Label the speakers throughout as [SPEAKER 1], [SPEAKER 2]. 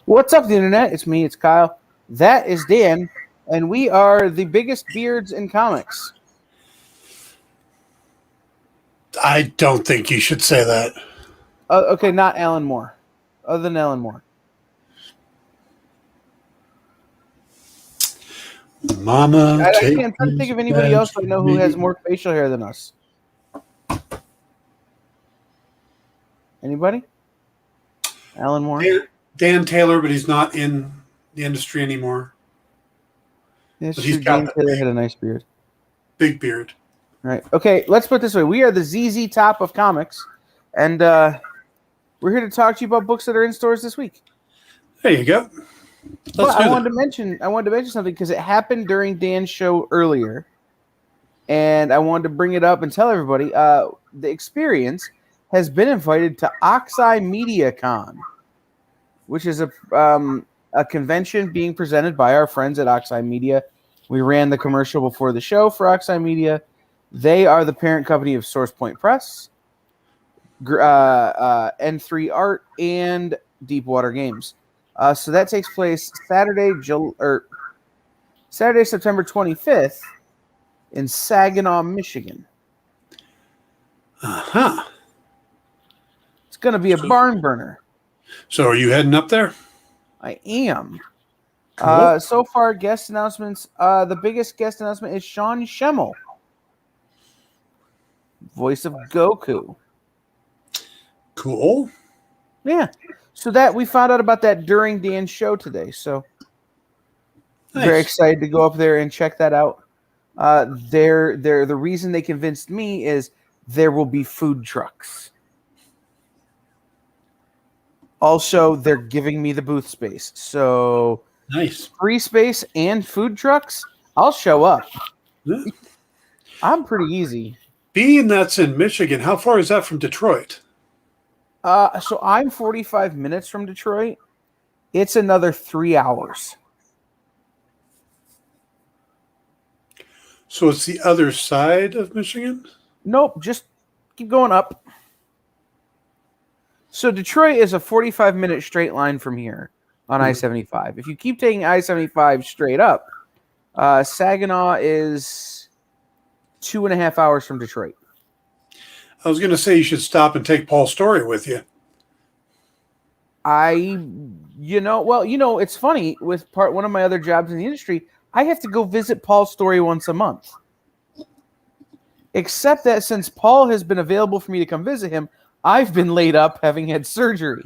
[SPEAKER 1] What's up, the internet? It's me, it's Kyle. That is Dan, and we are the biggest beards in comics.
[SPEAKER 2] I don't think you should say that.
[SPEAKER 1] Okay, not Alan Moore. Other than Alan Moore.
[SPEAKER 2] Mama,
[SPEAKER 1] I can't try to think of anybody else I know who has more facial hair than us. Anybody? Alan Moore?
[SPEAKER 2] Dan Taylor, but he's not in the industry anymore.
[SPEAKER 1] Yes,
[SPEAKER 2] but he's
[SPEAKER 1] Dan Taylor had a nice beard.
[SPEAKER 2] Big beard.
[SPEAKER 1] All right. Okay, let's put it this way. We are the ZZ Top of comics, and we're here to talk to you about books that are in stores this week.
[SPEAKER 2] There you go.
[SPEAKER 1] I wanted to mention something because it happened during Dan's show earlier, and I wanted to bring it up and tell everybody. The Experience has been invited to Oxeye Media Con, which is a convention being presented by our friends at Oxeye Media. We ran the commercial before the show for Oxeye Media. They are the parent company of Source Point Press, N3 Art, and Deepwater Games. So that takes place Saturday, September 25th in Saginaw, Michigan.
[SPEAKER 2] Uh-huh.
[SPEAKER 1] It's going to be a barn burner.
[SPEAKER 2] So are you heading up there?
[SPEAKER 1] I am.
[SPEAKER 2] Cool.
[SPEAKER 1] So far, guest announcements. The biggest guest announcement is Sean Schemmel, voice of Goku.
[SPEAKER 2] Cool.
[SPEAKER 1] Yeah. So that we found out about that during Dan's show today. So
[SPEAKER 2] nice.
[SPEAKER 1] Very excited to go up there and check that out. The reason they convinced me is there will be food trucks. Also, they're giving me the booth space. So
[SPEAKER 2] nice.
[SPEAKER 1] Free space and food trucks, I'll show up.
[SPEAKER 2] Yeah.
[SPEAKER 1] I'm pretty easy.
[SPEAKER 2] Being that's in Michigan, how far is that from Detroit?
[SPEAKER 1] So I'm 45 minutes from Detroit. It's another 3 hours.
[SPEAKER 2] So it's the other side of Michigan?
[SPEAKER 1] Nope, just keep going up. So Detroit is a 45-minute straight line from here on I-75. If you keep taking I-75 straight up, Saginaw is 2.5 hours from Detroit.
[SPEAKER 2] I was going to say you should stop and take Paul Story with you.
[SPEAKER 1] It's funny. With one of my other jobs in the industry, I have to go visit Paul Story once a month. Except that since Paul has been available for me to come visit him, I've been laid up having had surgery.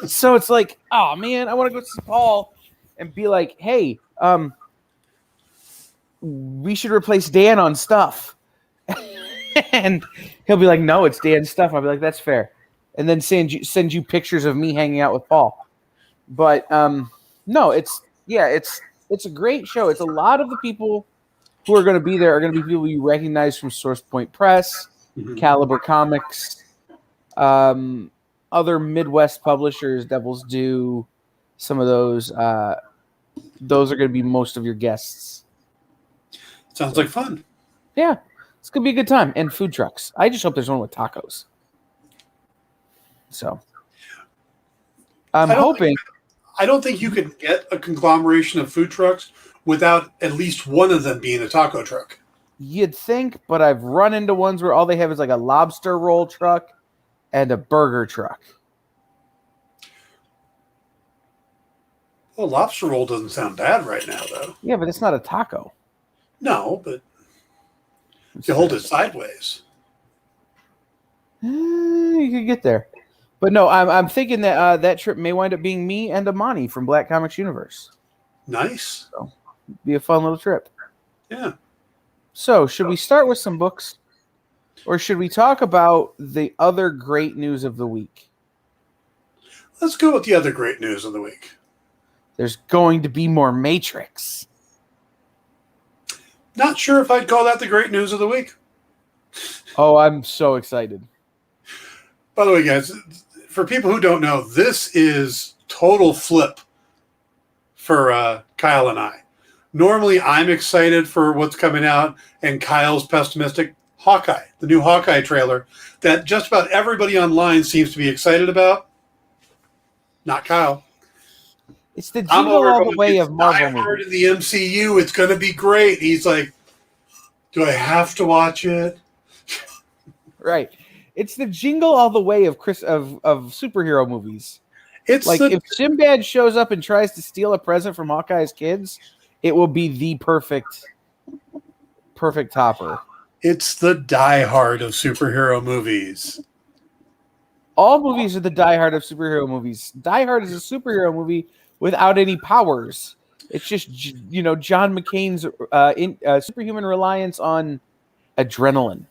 [SPEAKER 1] So it's like, oh man, I want to go see Paul and be like, hey, we should replace Dan on stuff. And he'll be like, no, it's Dan's stuff. I'll be like, that's fair. And then send you pictures of me hanging out with Paul. But no, it's a great show. It's a lot of the people who are going to be there are going to be people you recognize from Source Point Press, Caliber Comics, other Midwest publishers, Devil's Due, some of those are going to be most of your guests.
[SPEAKER 2] Sounds like fun.
[SPEAKER 1] Yeah, it's going to be a good time. And food trucks. I just hope there's one with tacos. So, I'm hoping.
[SPEAKER 2] I don't think you could get a conglomeration of food trucks without at least one of them being a taco truck.
[SPEAKER 1] You'd think, but I've run into ones where all they have is like a lobster roll truck and a burger truck.
[SPEAKER 2] Well, lobster roll doesn't sound bad right now, though.
[SPEAKER 1] Yeah, but it's not a taco.
[SPEAKER 2] No, but you hold it sideways.
[SPEAKER 1] You could get there. But no, I'm thinking that that trip may wind up being me and Amani from Black Comics Universe.
[SPEAKER 2] Nice.
[SPEAKER 1] So, be a fun little trip.
[SPEAKER 2] Yeah.
[SPEAKER 1] So, should we start with some books? Or should we talk about the other great news of the week?
[SPEAKER 2] Let's go with the other great news of the week.
[SPEAKER 1] There's going to be more Matrix.
[SPEAKER 2] Not sure if I'd call that the great news of the week.
[SPEAKER 1] Oh, I'm so excited.
[SPEAKER 2] By the way, guys, for people who don't know, this is total flip for Kyle and I. Normally, I'm excited for what's coming out, and Kyle's pessimistic. Hawkeye, the new Hawkeye trailer that just about everybody online seems to be excited about. Not Kyle.
[SPEAKER 1] It's the jingle all the way of Marvel
[SPEAKER 2] movies. In the MCU, it's going to be great. He's like, do I have to watch it?
[SPEAKER 1] Right. It's the jingle all the way of superhero movies. It's like if Sinbad shows up and tries to steal a present from Hawkeye's kids, it will be the perfect topper.
[SPEAKER 2] It's the Die Hard of superhero movies.
[SPEAKER 1] All movies are the Die Hard of superhero movies. Die Hard is a superhero movie without any powers. It's just, John McCain's superhuman reliance on adrenaline.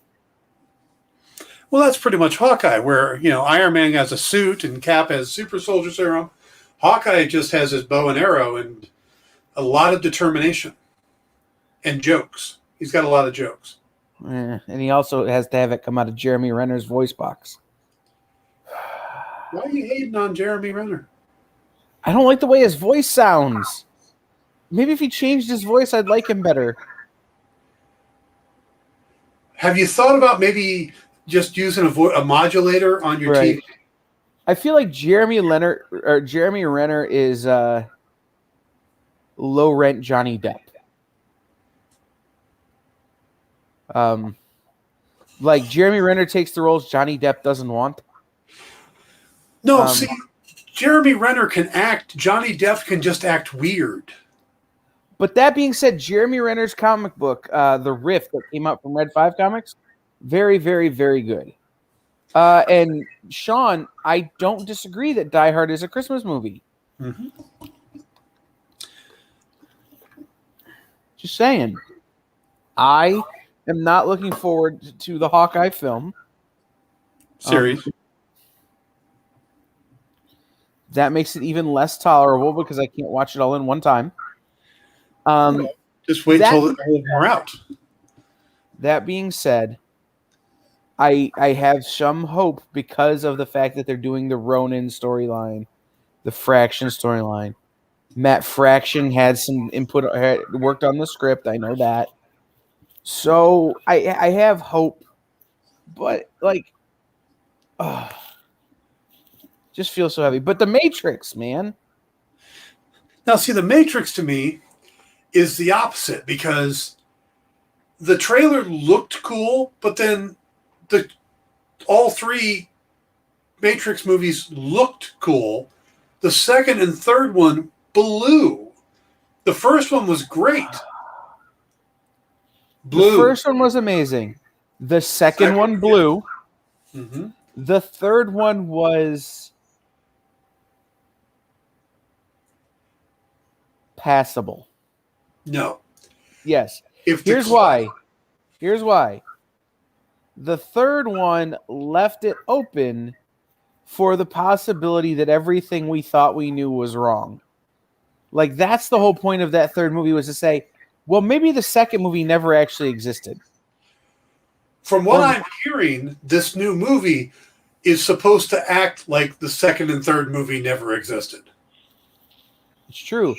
[SPEAKER 2] Well, that's pretty much Hawkeye, where, Iron Man has a suit and Cap has super soldier serum. Hawkeye just has his bow and arrow and a lot of determination and jokes. He's got a lot of jokes.
[SPEAKER 1] And he also has to have it come out of Jeremy Renner's voice box.
[SPEAKER 2] Why are you hating on Jeremy Renner?
[SPEAKER 1] I don't like the way his voice sounds. Maybe if he changed his voice, I'd like him better.
[SPEAKER 2] Have you thought about maybe just using a modulator on your TV?
[SPEAKER 1] I feel like Jeremy Renner is low rent Johnny Depp. Like Jeremy Renner takes the roles Johnny Depp doesn't want.
[SPEAKER 2] No, see, Jeremy Renner can act. Johnny Depp can just act weird.
[SPEAKER 1] But that being said, Jeremy Renner's comic book, The Rift, that came out from Red 5 Comics, very, very, very good. And Sean, I don't disagree that Die Hard is a Christmas movie.
[SPEAKER 2] Mm-hmm.
[SPEAKER 1] Just saying. I am not looking forward to the Hawkeye film.
[SPEAKER 2] Series.
[SPEAKER 1] That makes it even less tolerable because I can't watch it all in one time.
[SPEAKER 2] Just wait until they're out.
[SPEAKER 1] That being said, I have some hope because of the fact that they're doing the Ronin storyline, the Fraction storyline. Matt Fraction had some input, worked on the script. I know that. So I have hope, but just feels so heavy. But the Matrix, man.
[SPEAKER 2] Now, see, the Matrix to me is the opposite because the trailer looked cool, but then all three Matrix movies looked cool. The second and third one blew. The first one was great. Blue.
[SPEAKER 1] The first one was amazing. The second one blew.
[SPEAKER 2] Yeah. Mm-hmm.
[SPEAKER 1] The third one was passable.
[SPEAKER 2] No.
[SPEAKER 1] Yes. Here's why. The third one left it open for the possibility that everything we thought we knew was wrong. Like, that's the whole point of that third movie, was to say, well, maybe the second movie never actually existed.
[SPEAKER 2] From what I'm hearing, this new movie is supposed to act like the second and third movie never existed.
[SPEAKER 1] It's true.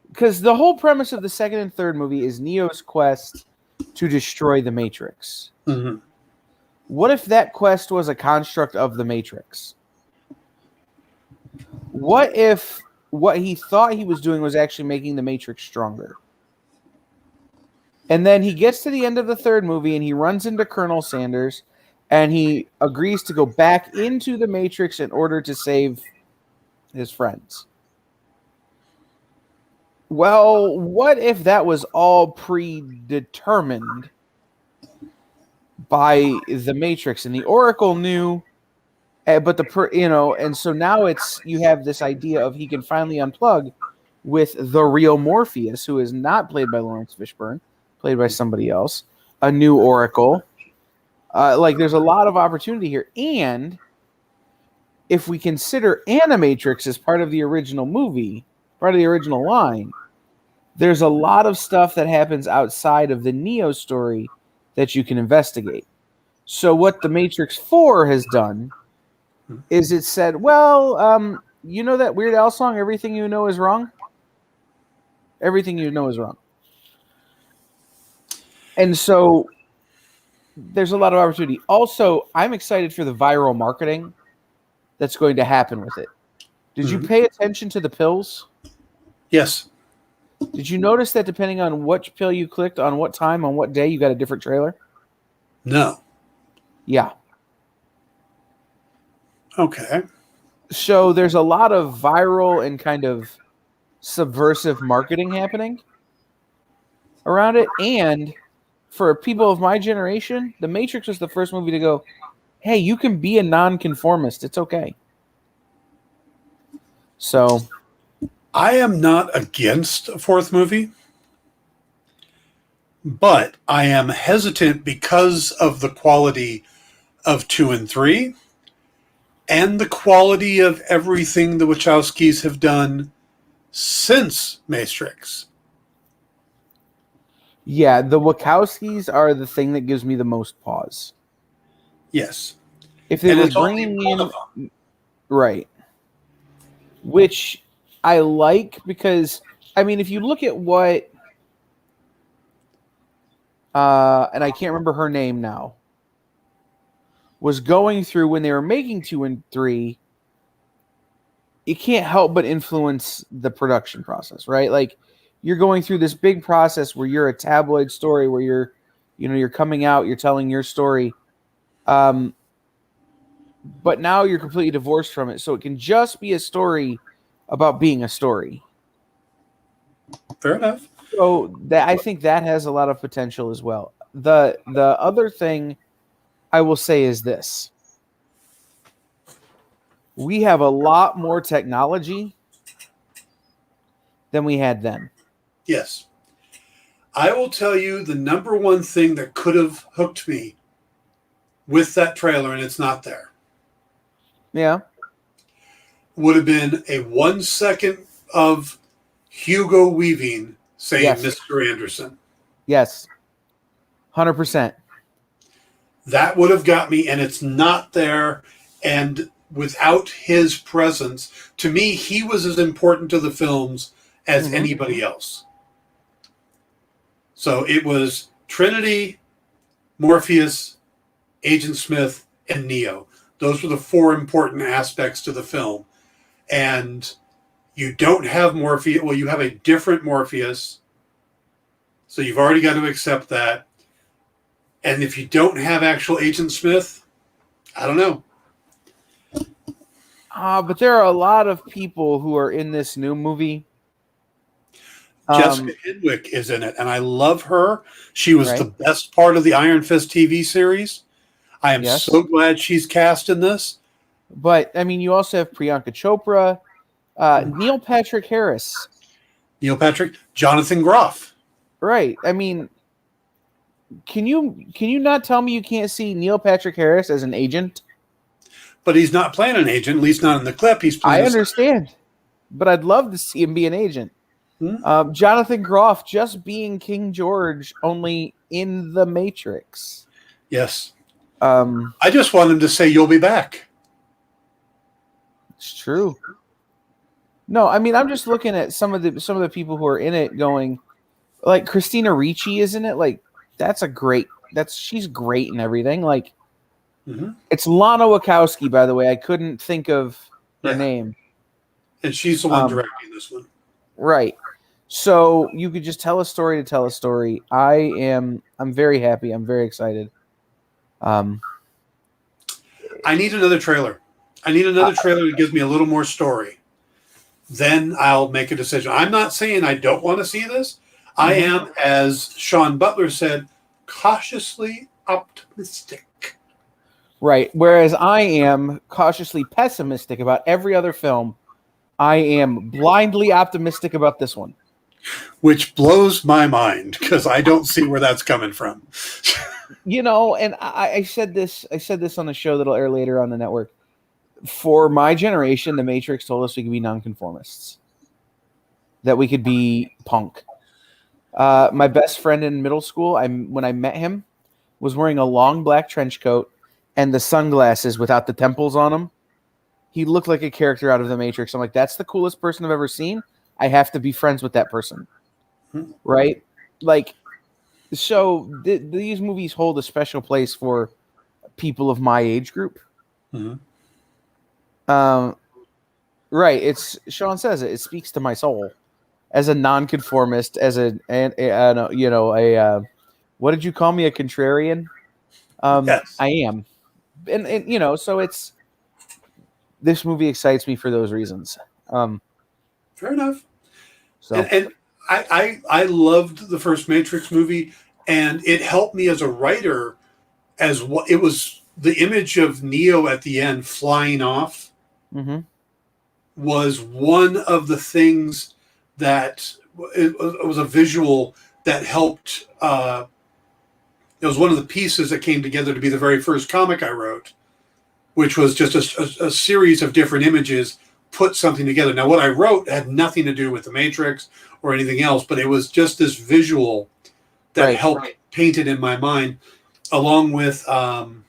[SPEAKER 1] Because the whole premise of the second and third movie is Neo's quest to destroy the Matrix.
[SPEAKER 2] Mm-hmm.
[SPEAKER 1] What if that quest was a construct of the Matrix? What if what he thought he was doing was actually making the Matrix stronger? And then he gets to the end of the third movie and he runs into Colonel Sanders and he agrees to go back into the Matrix in order to save his friends. Well, what if that was all predetermined by the Matrix and the Oracle knew, but and so now you have this idea of he can finally unplug with the real Morpheus, who is not played by Lawrence Fishburne, played by somebody else, a new Oracle. There's a lot of opportunity here. And if we consider Animatrix as part of the original movie, part of the original line, there's a lot of stuff that happens outside of the Neo story that you can investigate. So what the Matrix 4 has done is it said, well, you know that Weird Al song, Everything You Know Is Wrong? Everything You Know Is Wrong. And so there's a lot of opportunity. Also, I'm excited for the viral marketing that's going to happen with it. Did you pay attention to the pills?
[SPEAKER 2] Yes.
[SPEAKER 1] Did you notice that depending on which pill you clicked, on what time, on what day, you got a different trailer?
[SPEAKER 2] No.
[SPEAKER 1] Yeah.
[SPEAKER 2] Okay.
[SPEAKER 1] So there's a lot of viral and kind of subversive marketing happening around it. And for people of my generation, The Matrix was the first movie to go, hey, you can be a nonconformist. It's okay. So
[SPEAKER 2] I am not against a fourth movie, but I am hesitant because of the quality of 2 and 3 and the quality of everything the Wachowskis have done since Matrix.
[SPEAKER 1] Yeah, the Wachowskis are the thing that gives me the most pause.
[SPEAKER 2] Yes.
[SPEAKER 1] If they were bringing in... Right. Which I like because, I mean, if you look at what... and I can't remember her name now, was going through when they were making 2 and 3, you can't help but influence the production process, right? Like, you're going through this big process where you're a tabloid story, where you're coming out, you're telling your story, but now you're completely divorced from it, so it can just be a story about being a story.
[SPEAKER 2] Fair enough.
[SPEAKER 1] So I think that has a lot of potential as well. The other thing I will say is this. We have a lot more technology than we had then.
[SPEAKER 2] Yes. I will tell you the number one thing that could have hooked me with that trailer, and it's not there.
[SPEAKER 1] Yeah.
[SPEAKER 2] Would have been a 1 second of Hugo Weaving saying
[SPEAKER 1] Yes.
[SPEAKER 2] Mr. Anderson.
[SPEAKER 1] Yes. 100%.
[SPEAKER 2] That would have got me, and it's not there. And without his presence, to me, he was as important to the films as anybody else. So it was Trinity, Morpheus, Agent Smith, and Neo. Those were the 4 important aspects to the film. And you don't have Morpheus. Well, you have a different Morpheus. So you've already got to accept that. And if you don't have actual Agent Smith, I don't know.
[SPEAKER 1] But there are a lot of people who are in this new movie.
[SPEAKER 2] Jessica Henwick is in it, and I love her. She was
[SPEAKER 1] Right.
[SPEAKER 2] the best part of the Iron Fist TV series. I am so glad she's cast in this.
[SPEAKER 1] But, I mean, you also have Priyanka Chopra, Neil Patrick Harris.
[SPEAKER 2] Neil Patrick, Jonathan Groff.
[SPEAKER 1] Right. I mean, can you not tell me you can't see Neil Patrick Harris as an agent?
[SPEAKER 2] But he's not playing an agent, at least not in the clip. He's playing
[SPEAKER 1] I understand, but I'd love to see him be an agent. Jonathan Groff just being King George, only in the Matrix.
[SPEAKER 2] Yes. I just want him to say, "You'll be back."
[SPEAKER 1] It's true. No, I mean I'm just looking at some of the people who are in it, going like Christina Ricci is in it. Like she's great and everything. Like it's Lana Wachowski, by the way. I couldn't think of her name,
[SPEAKER 2] and she's the one directing this one.
[SPEAKER 1] Right. So you could just tell a story to tell a story. I'm very happy. I'm very excited.
[SPEAKER 2] I need another trailer. I need another trailer that gives me a little more story. Then I'll make a decision. I'm not saying I don't want to see this. I am, as Sean Butler said, cautiously optimistic.
[SPEAKER 1] Right. Whereas I am cautiously pessimistic about every other film. I am blindly optimistic about this one.
[SPEAKER 2] Which blows my mind because I don't see where that's coming from.
[SPEAKER 1] And I said this on the show that'll air later on the network. For my generation, The Matrix told us we could be nonconformists. That we could be punk. My best friend in middle school, when I met him, was wearing a long black trench coat and the sunglasses without the temples on them. He looked like a character out of The Matrix. I'm like, that's the coolest person I've ever seen. I have to be friends with that person. Right? Like, so these movies hold a special place for people of my age group. Right. It's Sean says it speaks to my soul as a nonconformist, as what did you call me, a contrarian?
[SPEAKER 2] Yes.
[SPEAKER 1] I am. And so it's, this movie excites me for those reasons.
[SPEAKER 2] Fair enough.
[SPEAKER 1] So
[SPEAKER 2] and I loved the first Matrix movie, and it helped me as a writer, as what it was. The image of Neo at the end flying off was one of the things that it was a visual that helped. It was one of the pieces that came together to be the very first comic I wrote, which was just a series of different images put something together. Now, what I wrote had nothing to do with the Matrix or anything else, but it was just this visual that helped paint it in my mind, along with the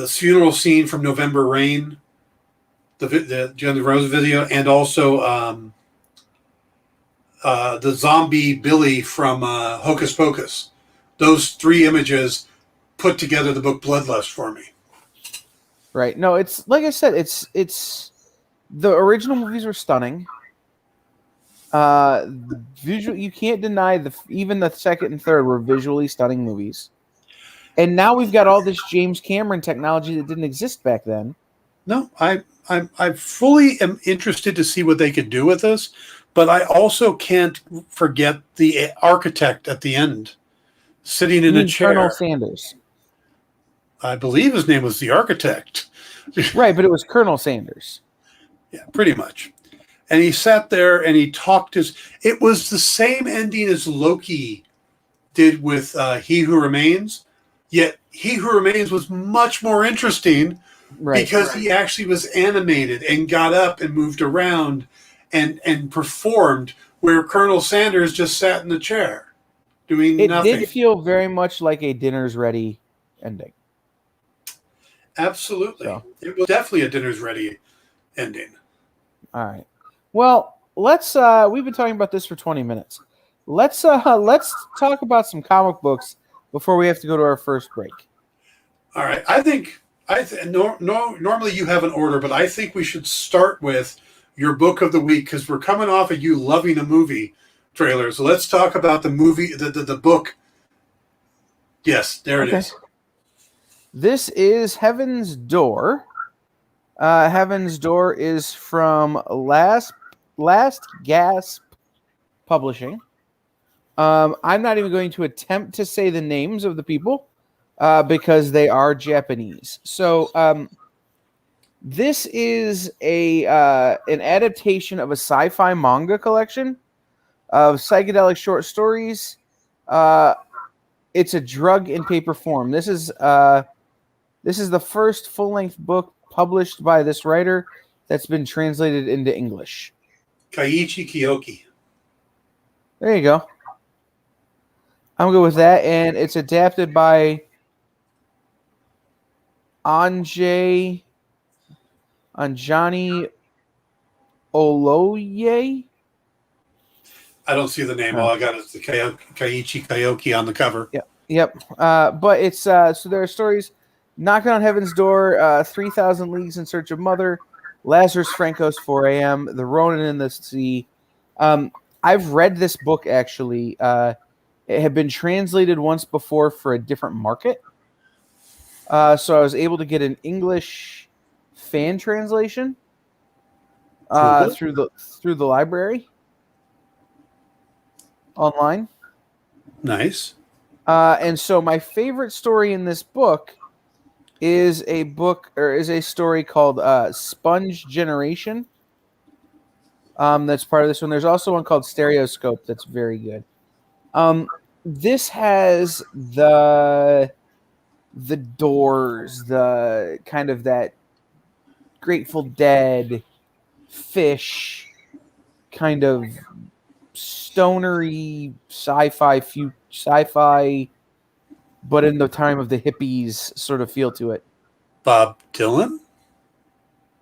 [SPEAKER 2] funeral scene from November Rain, the John Rose video, and also the zombie Billy from Hocus Pocus. Those three images put together the book Bloodlust for me.
[SPEAKER 1] Right. No, it's like I said, it's the original movies were stunning. Visual, you can't deny even the second and third were visually stunning movies. And now we've got all this James Cameron technology that didn't exist back then.
[SPEAKER 2] No, I fully am interested to see what they could do with this, but I also can't forget the architect at the end, sitting in a chair.
[SPEAKER 1] Colonel Sanders.
[SPEAKER 2] I believe his name was the architect.
[SPEAKER 1] Right, but it was Colonel Sanders.
[SPEAKER 2] Yeah, pretty much. And he sat there and he talked it was the same ending as Loki did with He Who Remains, yet He Who Remains was much more interesting because he actually was animated and got up and moved around and performed, where Colonel Sanders just sat in the chair doing nothing.
[SPEAKER 1] It did feel very much like a dinner's ready ending.
[SPEAKER 2] Absolutely. So. It was definitely a dinner's ready ending.
[SPEAKER 1] All right. Well, let's we've been talking about this for 20 minutes. Let's talk about some comic books before we have to go to our first break.
[SPEAKER 2] All right. Normally you have an order, but I think we should start with your book of the week, because we're coming off of you loving a movie trailer. So let's talk about the movie, the book. Yes, there it is.
[SPEAKER 1] This is Heaven's Door. Heaven's Door is from Last Gasp Publishing. I'm not even going to attempt to say the names of the people because they are Japanese. So this is an adaptation of a sci-fi manga collection of psychedelic short stories. It's a drug in paper form. This is the first full-length book published by this writer that's been translated into English.
[SPEAKER 2] Kaiichi Kiyoki.
[SPEAKER 1] There you go. I'm good with that. And it's adapted by Anjani Oloye.
[SPEAKER 2] I don't see the name. All I got is the Kaiichi Kaioki on the cover.
[SPEAKER 1] Yep. But it's so there are stories: Knocking on Heaven's Door, 3,000 Leagues in Search of Mother, Lazarus Franco's 4 A.M., The Ronin in the Sea. I've read this book actually. It had been translated once before for a different market, so I was able to get an English fan translation
[SPEAKER 2] Cool.
[SPEAKER 1] through the library online.
[SPEAKER 2] Nice.
[SPEAKER 1] And so my favorite story in this book is a story called Sponge Generation. That's part of this one. There's also one called Stereoscope that's very good. This has the Doors, the kind of that Grateful Dead, Fish, kind of stonery sci-fi, but in the time of the hippies sort of feel to it.
[SPEAKER 2] Bob Dylan?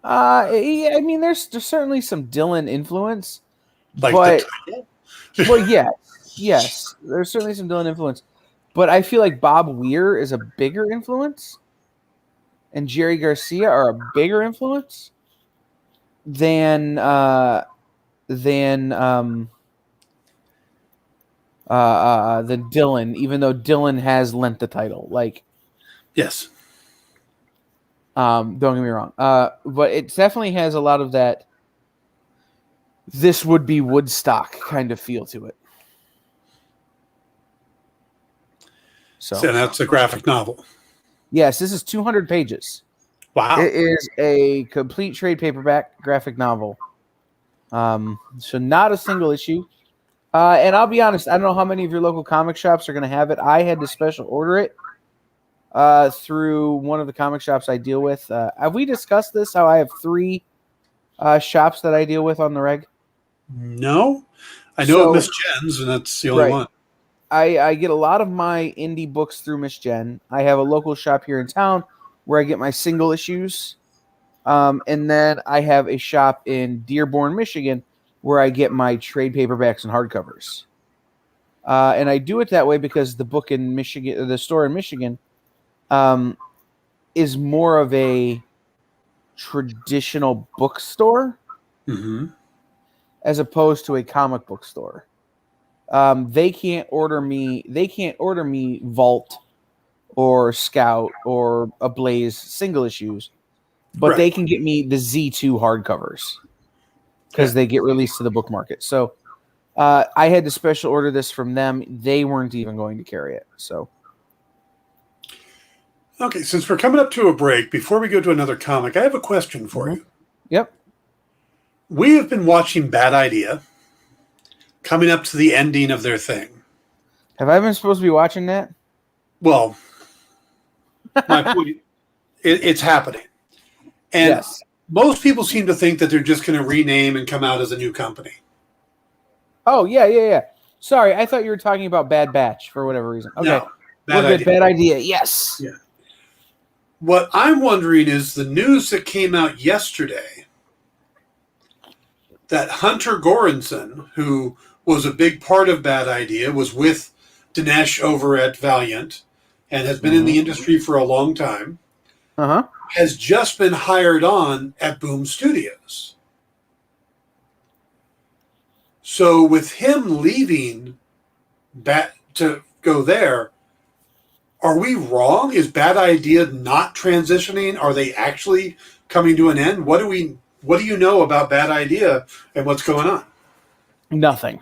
[SPEAKER 1] I mean, there's certainly some Dylan influence,
[SPEAKER 2] Like
[SPEAKER 1] but
[SPEAKER 2] the title?
[SPEAKER 1] well, yes, there's certainly some Dylan influence, but I feel like Bob Weir is a bigger influence, and Jerry Garcia are a bigger influence than Dylan, even though Dylan has lent the title. Like,
[SPEAKER 2] Yes.
[SPEAKER 1] don't get me wrong. But it definitely has a lot of that this would be Woodstock kind of feel to it. So
[SPEAKER 2] that's a graphic novel.
[SPEAKER 1] Yes, this is 200 pages.
[SPEAKER 2] Wow.
[SPEAKER 1] It is a complete trade paperback graphic novel. So not a single issue. And I'll be honest, I don't know how many of your local comic shops are going to have it. I had to special order it through one of the comic shops I deal with. Have we discussed this? How I have 3 shops that I deal with on the reg?
[SPEAKER 2] No. I know of Miss Jen's, and that's the only one.
[SPEAKER 1] I get a lot of my indie books through Miss Jen. I have a local shop here in town where I get my single issues. And then I have a shop in Dearborn, Michigan, where I get my trade paperbacks and hardcovers. And I do it that way because the book in Michigan, the store in Michigan, is more of a traditional bookstore as opposed to a comic book store. They can't order me Vault or Scout or Ablaze single issues, but they can get me the Z2 hardcovers because they get released to the book market. So I had to special order this from them. They weren't even going to carry it. So
[SPEAKER 2] okay, since we're coming up to a break, before we go to another comic, I have a question for you.
[SPEAKER 1] Yep.
[SPEAKER 2] We have been watching Bad Idea coming up to the ending of their thing.
[SPEAKER 1] Have I been supposed to be watching that?
[SPEAKER 2] Well, my point, it's happening. And most people seem to think that they're just going to rename and come out as a new company.
[SPEAKER 1] Oh, yeah. Sorry, I thought you were talking about Bad Batch for whatever reason. Okay.
[SPEAKER 2] No, Bad
[SPEAKER 1] Idea. Yes.
[SPEAKER 2] Yeah. What I'm wondering is the news that came out yesterday that Hunter Goranson, who was a big part of Bad Idea, was with Dinesh over at Valiant and has been in the industry for a long time, has just been hired on at Boom Studios. So with him leaving to go there, are we wrong? Is Bad Idea not transitioning? Are they actually coming to an end? What do you know about Bad Idea and what's going on?
[SPEAKER 1] Nothing.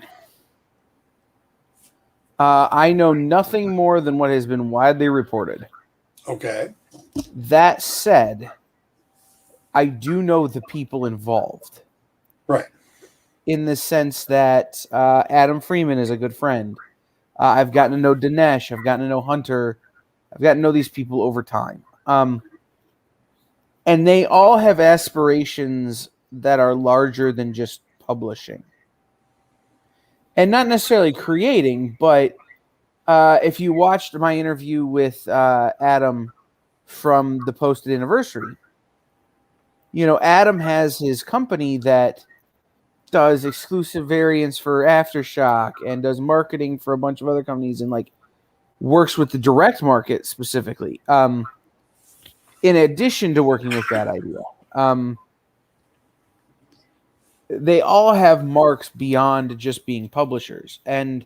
[SPEAKER 1] I know nothing more than what has been widely reported.
[SPEAKER 2] Okay.
[SPEAKER 1] That said, I do know the people involved.
[SPEAKER 2] Right.
[SPEAKER 1] In the sense that Adam Freeman is a good friend. I've gotten to know Dinesh. I've gotten to know Hunter. I've gotten to know these people over time. And they all have aspirations that are larger than just publishing. And not necessarily creating, but if you watched my interview with Adam from the Posted Anniversary, Adam has his company that does exclusive variants for Aftershock and does marketing for a bunch of other companies and like works with the direct market specifically. In addition to working with Bad Idea, they all have marks beyond just being publishers. And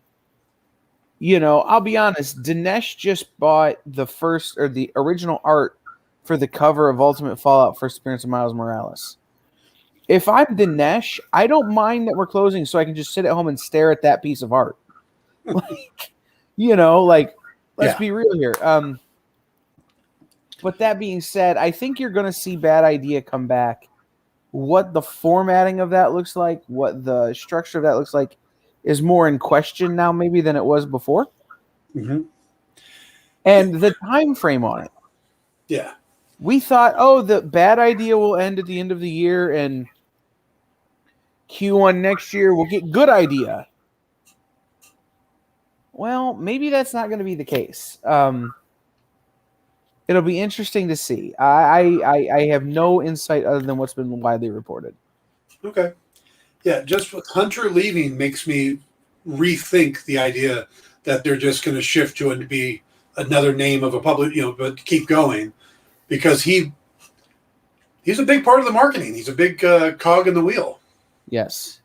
[SPEAKER 1] you know, I'll be honest, Dinesh just bought the original art for the cover of Ultimate Fallout First Appearance of Miles Morales. If I'm Dinesh, I don't mind that we're closing so I can just sit at home and stare at that piece of art. Like, you know, like, let's be real here. But that being said, I think you're going to see Bad Idea come back. What the formatting of that looks like, what the structure of that looks like, is more in question now maybe than it was before.
[SPEAKER 2] Mm-hmm.
[SPEAKER 1] And the time frame on it.
[SPEAKER 2] Yeah.
[SPEAKER 1] We thought, oh, the Bad Idea will end at the end of the year and Q1 next year we'll get Good Idea. Well, maybe that's not going to be the case. It'll be interesting to see. I have no insight other than what's been widely reported.
[SPEAKER 2] Okay. Yeah, just with Hunter leaving makes me rethink the idea that they're just going to shift to and be another name of a public, but keep going, because he's a big part of the marketing. He's a big cog in the wheel.
[SPEAKER 1] Yes.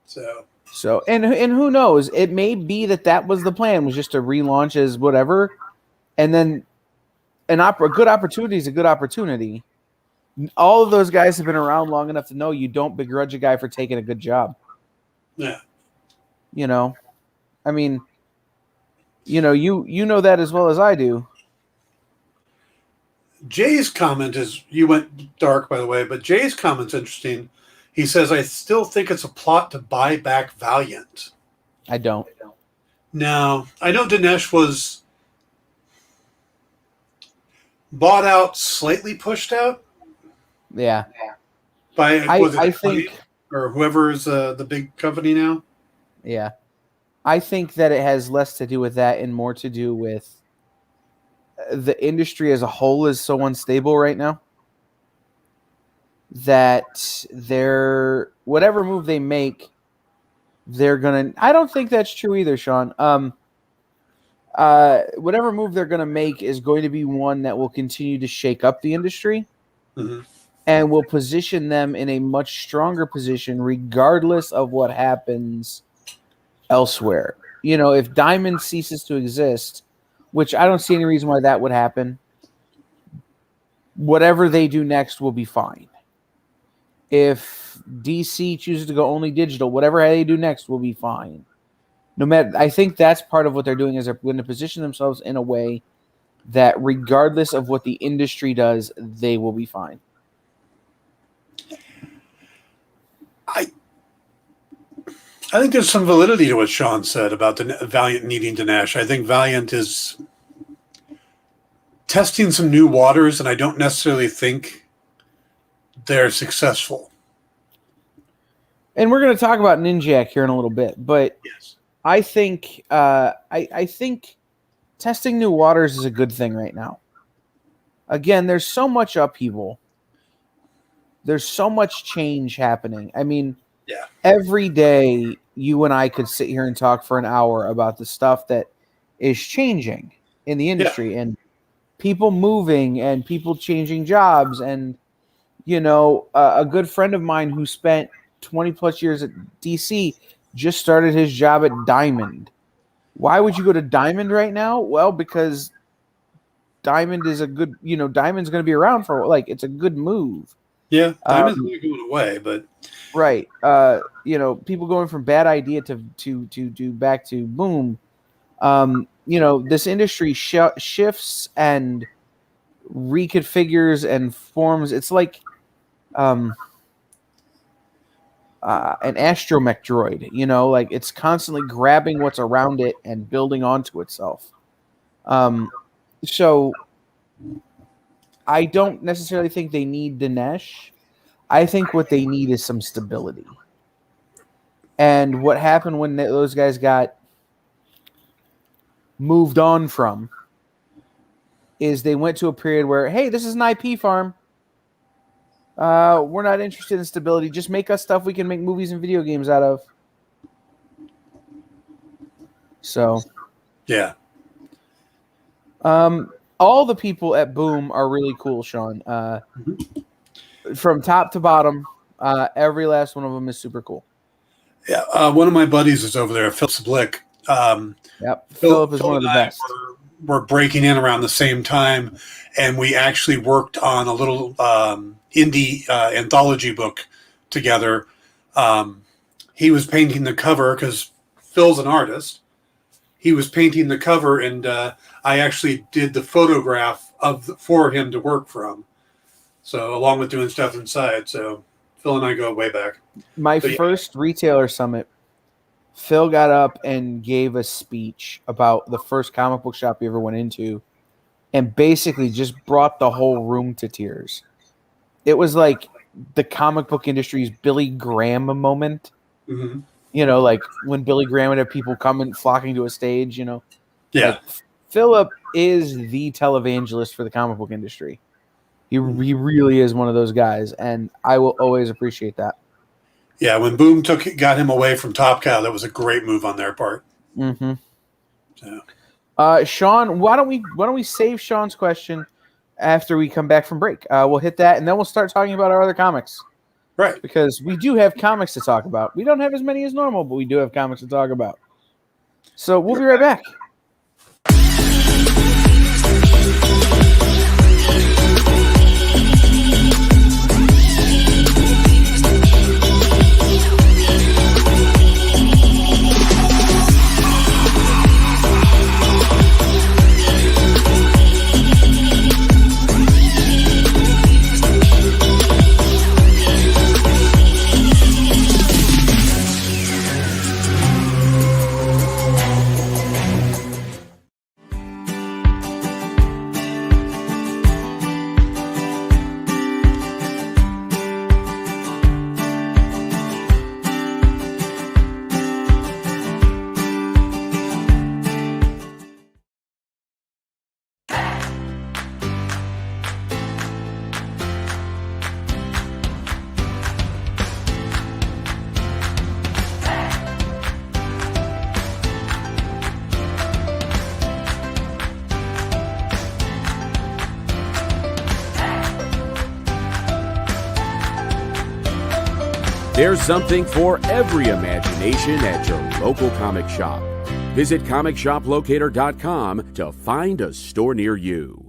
[SPEAKER 2] So
[SPEAKER 1] and who knows? It may be that was the plan, was just to relaunch as whatever, and then a good opportunity is a good opportunity. All of those guys have been around long enough to know you don't begrudge a guy for taking a good job.
[SPEAKER 2] Yeah.
[SPEAKER 1] You know, I mean, you know that as well as I do.
[SPEAKER 2] Jay's comment is, you went dark, by the way, but Jay's comment's interesting. He says, I still think it's a plot to buy back Valiant.
[SPEAKER 1] I don't.
[SPEAKER 2] No. I know Dinesh was bought out, slightly pushed out.
[SPEAKER 1] Yeah.
[SPEAKER 2] By,
[SPEAKER 1] I think,
[SPEAKER 2] or whoever is the big company now.
[SPEAKER 1] Yeah. I think that it has less to do with that and more to do with the industry as a whole is so unstable right now that whatever move they make, they're gonna. I don't think that's true either, Sean. Whatever move they're gonna make is going to be one that will continue to shake up the industry, and will position them in a much stronger position, regardless of what happens elsewhere. You know, if Diamond ceases to exist, which I don't see any reason why that would happen, whatever they do next will be fine. If DC chooses to go only digital, whatever they do next will be fine. No matter, I think that's part of what they're doing is they're going to position themselves in a way that regardless of what the industry does, they will be fine.
[SPEAKER 2] I think there's some validity to what Sean said about the Valiant needing Dinesh. I think Valiant is testing some new waters, and I don't necessarily think they're successful.
[SPEAKER 1] And we're going to talk about Ninjak here in a little bit, but
[SPEAKER 2] yes.
[SPEAKER 1] I think I think testing new waters is a good thing right now. Again, there's so much upheaval. There's so much change happening. I mean, every day you and I could sit here and talk for an hour about the stuff that is changing in the industry and people moving and people changing jobs. And, a good friend of mine who spent 20 plus years at DC just started his job at Diamond. Why would you go to Diamond right now? Well, because Diamond is a good, Diamond's going to be around for, it's a good move.
[SPEAKER 2] Yeah, Diamond's not going away, but
[SPEAKER 1] right. People going from Bad Idea to back to boom. This industry shifts and reconfigures and forms. It's like an astromech droid. It's constantly grabbing what's around it and building onto itself. So I don't necessarily think they need Dinesh. I think what they need is some stability. And what happened when those guys got moved on from is they went to a period where, hey, this is an IP farm. We're not interested in stability. Just make us stuff we can make movies and video games out of. So,
[SPEAKER 2] yeah.
[SPEAKER 1] All the people at Boom are really cool, Sean. From top to bottom, every last one of them is super cool.
[SPEAKER 2] Yeah, one of my buddies is over there, Philip Blick.
[SPEAKER 1] Yep, Philip is one of the best.
[SPEAKER 2] We're breaking in around the same time, and we actually worked on a little indie anthology book together. He was painting the cover because Phil's an artist. He was painting the cover, and I actually did the photograph for him to work from. So along with doing stuff inside. So Phil and I go way back.
[SPEAKER 1] My first retailer summit, Phil got up and gave a speech about the first comic book shop he ever went into and basically just brought the whole room to tears. It was like the comic book industry's Billy Graham moment.
[SPEAKER 2] Mm-hmm.
[SPEAKER 1] You know, like when Billy Graham would have people coming, flocking to a stage, you know.
[SPEAKER 2] Yeah.
[SPEAKER 1] Like, Philip is the televangelist for the comic book industry. He really is one of those guys, and I will always appreciate that.
[SPEAKER 2] Yeah, when Boom got him away from Top Cow, that was a great move on their part.
[SPEAKER 1] Mm-hmm.
[SPEAKER 2] So.
[SPEAKER 1] Sean, why don't we save Sean's question after we come back from break? We'll hit that, and then we'll start talking about our other comics.
[SPEAKER 2] Right.
[SPEAKER 1] Because we do have comics to talk about. We don't have as many as normal, but we do have comics to talk about. So we'll be right back.
[SPEAKER 3] There's something for every imagination at your local comic shop. Visit ComicShopLocator.com to find a store near you.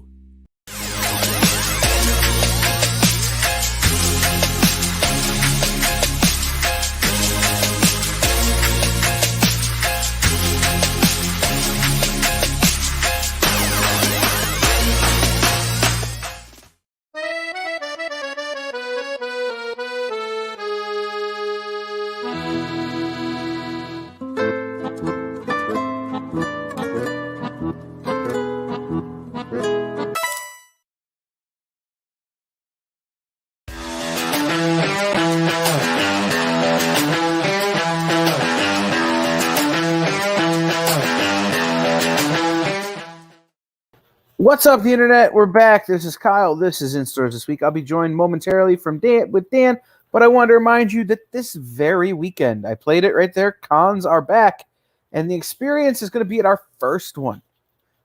[SPEAKER 1] What's up, the internet? We're back. This is Kyle. This is In Stores This Week. I'll be joined momentarily with Dan, but I wanted to remind you that this very weekend, I played it right there, cons are back, and the experience is going to be at our first one.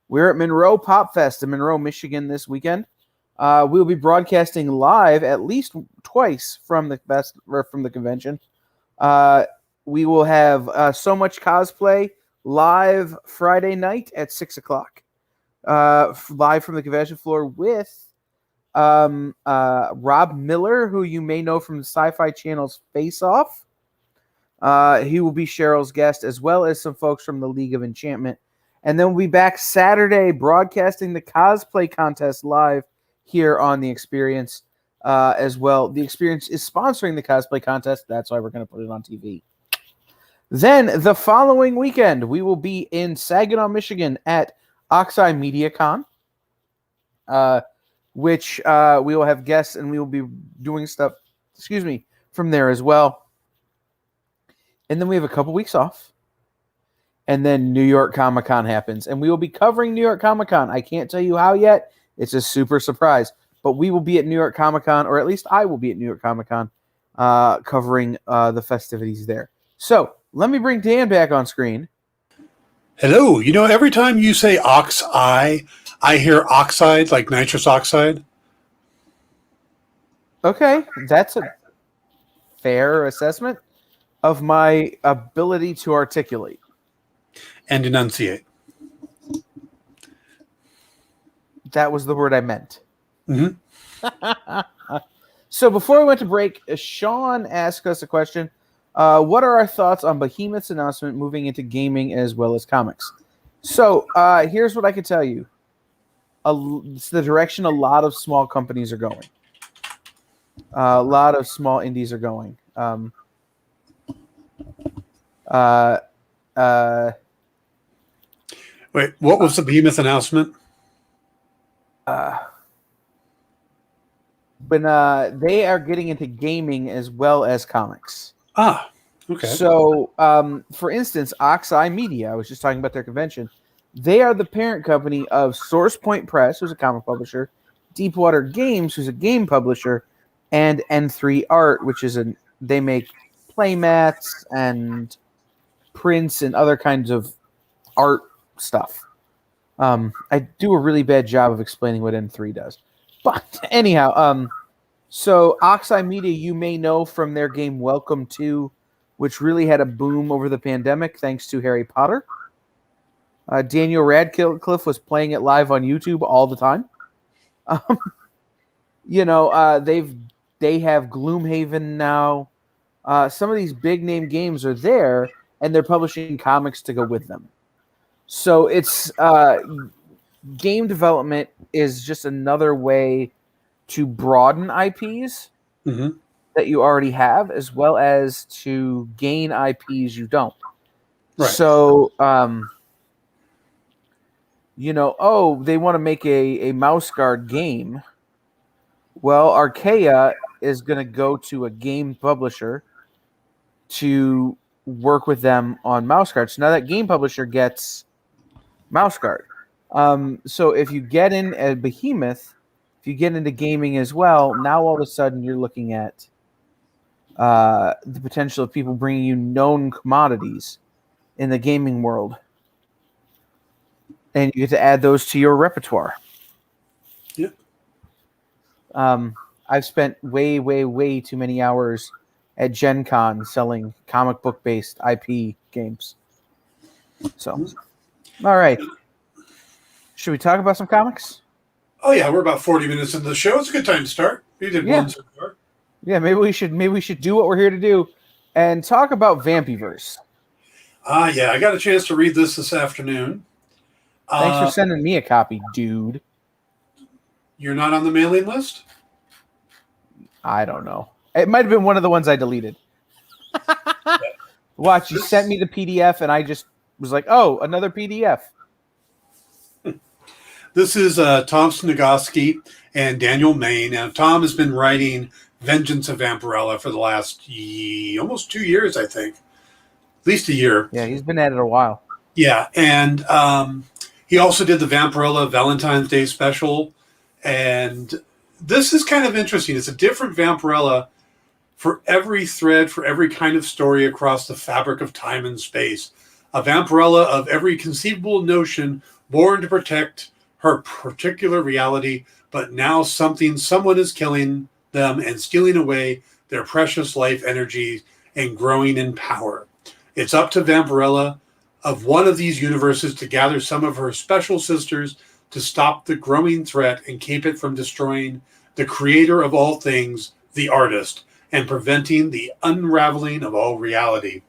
[SPEAKER 1] We're at Monroe Pop Fest in Monroe, Michigan this weekend. We'll be broadcasting live at least twice from the convention. We will have So Much Cosplay live Friday night at 6 o'clock. Live from the convention floor with Rob Miller, who you may know from the Sci-Fi Channel's Face Off. He will be Cheryl's guest, as well as some folks from the League of Enchantment. And then we'll be back Saturday broadcasting the cosplay contest live here on The Experience as well. The Experience is sponsoring the cosplay contest. That's why we're going to put it on TV. Then the following weekend, we will be in Saginaw, Michigan at Oxeye MediaCon, which we will have guests and we will be doing stuff, from there as well. And then we have a couple weeks off. And then New York Comic Con happens. And we will be covering New York Comic Con. I can't tell you how yet. It's a super surprise. but we will be at New York Comic Con, or at least I will be at New York Comic Con, covering the festivities there. So let me bring Dan back on screen.
[SPEAKER 2] Hello. You know, every time you say ox-eye, I hear oxide, like nitrous oxide.
[SPEAKER 1] Okay, that's a fair assessment of my ability to articulate.
[SPEAKER 2] And enunciate.
[SPEAKER 1] That was the word I meant.
[SPEAKER 2] Mm-hmm.
[SPEAKER 1] So before we went to break, Sean asked us a question. What are our thoughts on Behemoth's announcement moving into gaming as well as comics? So here's what I can tell you. It's the direction a lot of small companies are going. A lot of small indies are going.
[SPEAKER 2] Wait, what was the Behemoth announcement?
[SPEAKER 1] When they are getting into gaming as well as comics.
[SPEAKER 2] Ah, okay.
[SPEAKER 1] So, for instance, Oxeye Media, I was just talking about their convention. They are the parent company of Source Point Press, who's a comic publisher, Deepwater Games, who's a game publisher, and N3 Art, which is they make playmats and prints and other kinds of art stuff. I do a really bad job of explaining what N3 does. But anyhow, so Oxeye Media, you may know from their game Welcome to, which really had a boom over the pandemic thanks to Harry Potter. Daniel Radcliffe was playing it live on YouTube all the time. They have Gloomhaven now. Some of these big name games are there, and they're publishing comics to go with them. So it's game development is just another way to broaden IPs that you already have, as well as to gain IPs you don't.
[SPEAKER 2] Right.
[SPEAKER 1] So, they want to make a mouse guard game. Well, Archaea is going to go to a game publisher to work with them on mouse guards. So now that game publisher gets mouse guard. So if you get in at Behemoth, if you get into gaming as well, now all of a sudden you're looking at the potential of people bringing you known commodities in the gaming world. And you get to add those to your repertoire.
[SPEAKER 2] Yep.
[SPEAKER 1] I've spent way, way, way too many hours at Gen Con selling comic book-based IP games. So, all right. Should we talk about some comics?
[SPEAKER 2] Oh yeah, we're about 40 minutes into the show. It's a good time to start. You did one so far.
[SPEAKER 1] Yeah, maybe we should do what we're here to do and talk about Vampyverse.
[SPEAKER 2] Yeah, I got a chance to read this afternoon.
[SPEAKER 1] Thanks for sending me a copy, dude.
[SPEAKER 2] You're not on the mailing list?
[SPEAKER 1] I don't know. It might have been one of the ones I deleted. Watch, you sent me the PDF, and I just was like, oh, another PDF.
[SPEAKER 2] This is Tom Snigoski and Daniel Main. Now, Tom has been writing Vengeance of Vampirella for the last almost 2 years, I think. At least a year.
[SPEAKER 1] Yeah, he's been at it a while.
[SPEAKER 2] Yeah, and he also did the Vampirella Valentine's Day special. And this is kind of interesting. It's a different Vampirella for every thread, for every kind of story across the fabric of time and space. A Vampirella of every conceivable notion, born to protect her particular reality, but now someone is killing them and stealing away their precious life energy and growing in power. It's up to Vampirella of one of these universes to gather some of her special sisters to stop the growing threat and keep it from destroying the creator of all things, the artist, and preventing the unraveling of all reality.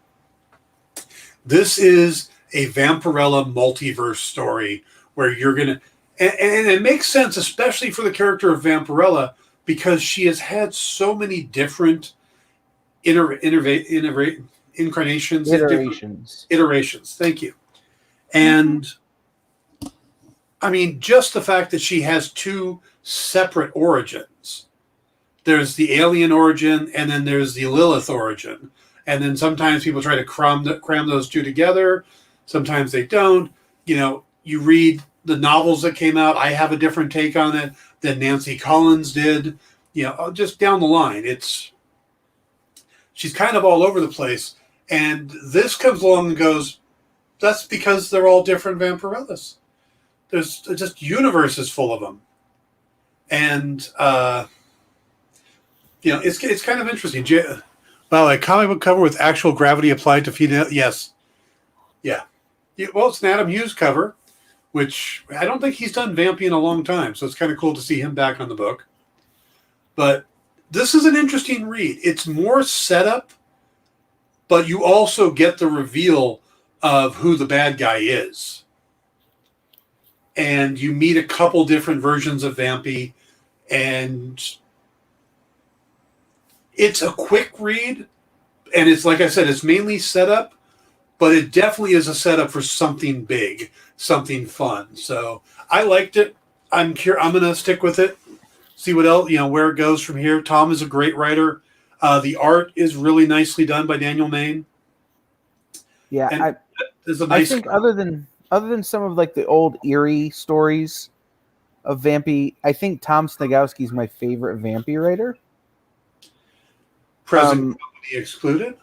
[SPEAKER 2] This is a Vampirella multiverse story where you're going to... And it makes sense, especially for the character of Vampirella, because she has had so many different incarnations. Iterations. Thank you. And I mean, just the fact that she has two separate origins. There's the alien origin, and then there's the Lilith origin. And then sometimes people try to cram those two together. Sometimes they don't. You know, you read the novels that came out, I have a different take on it than Nancy Collins did. Just down the line, she's kind of all over the place. And this comes along and goes, that's because they're all different Vampirellas. There's just universes full of them. And, it's kind of interesting. Wow, a comic book cover with actual gravity applied to female. Yes. Yeah. Well, it's an Adam Hughes cover, which I don't think he's done Vampy in a long time. So it's kind of cool to see him back on the book. But this is an interesting read. It's more setup, but you also get the reveal of who the bad guy is. And you meet a couple different versions of Vampy, and it's a quick read, and it's, like I said, it's mainly setup, but it definitely is a setup for something big, something fun. So I liked it. I'm going to stick with it, see what else, where it goes from here. Tom is a great writer. The art is really nicely done by Daniel Mayne.
[SPEAKER 1] Yeah, I think other than some of like the old eerie stories of Vampy, I think Tom Snagowski is my favorite Vampy writer.
[SPEAKER 2] Present company excluded.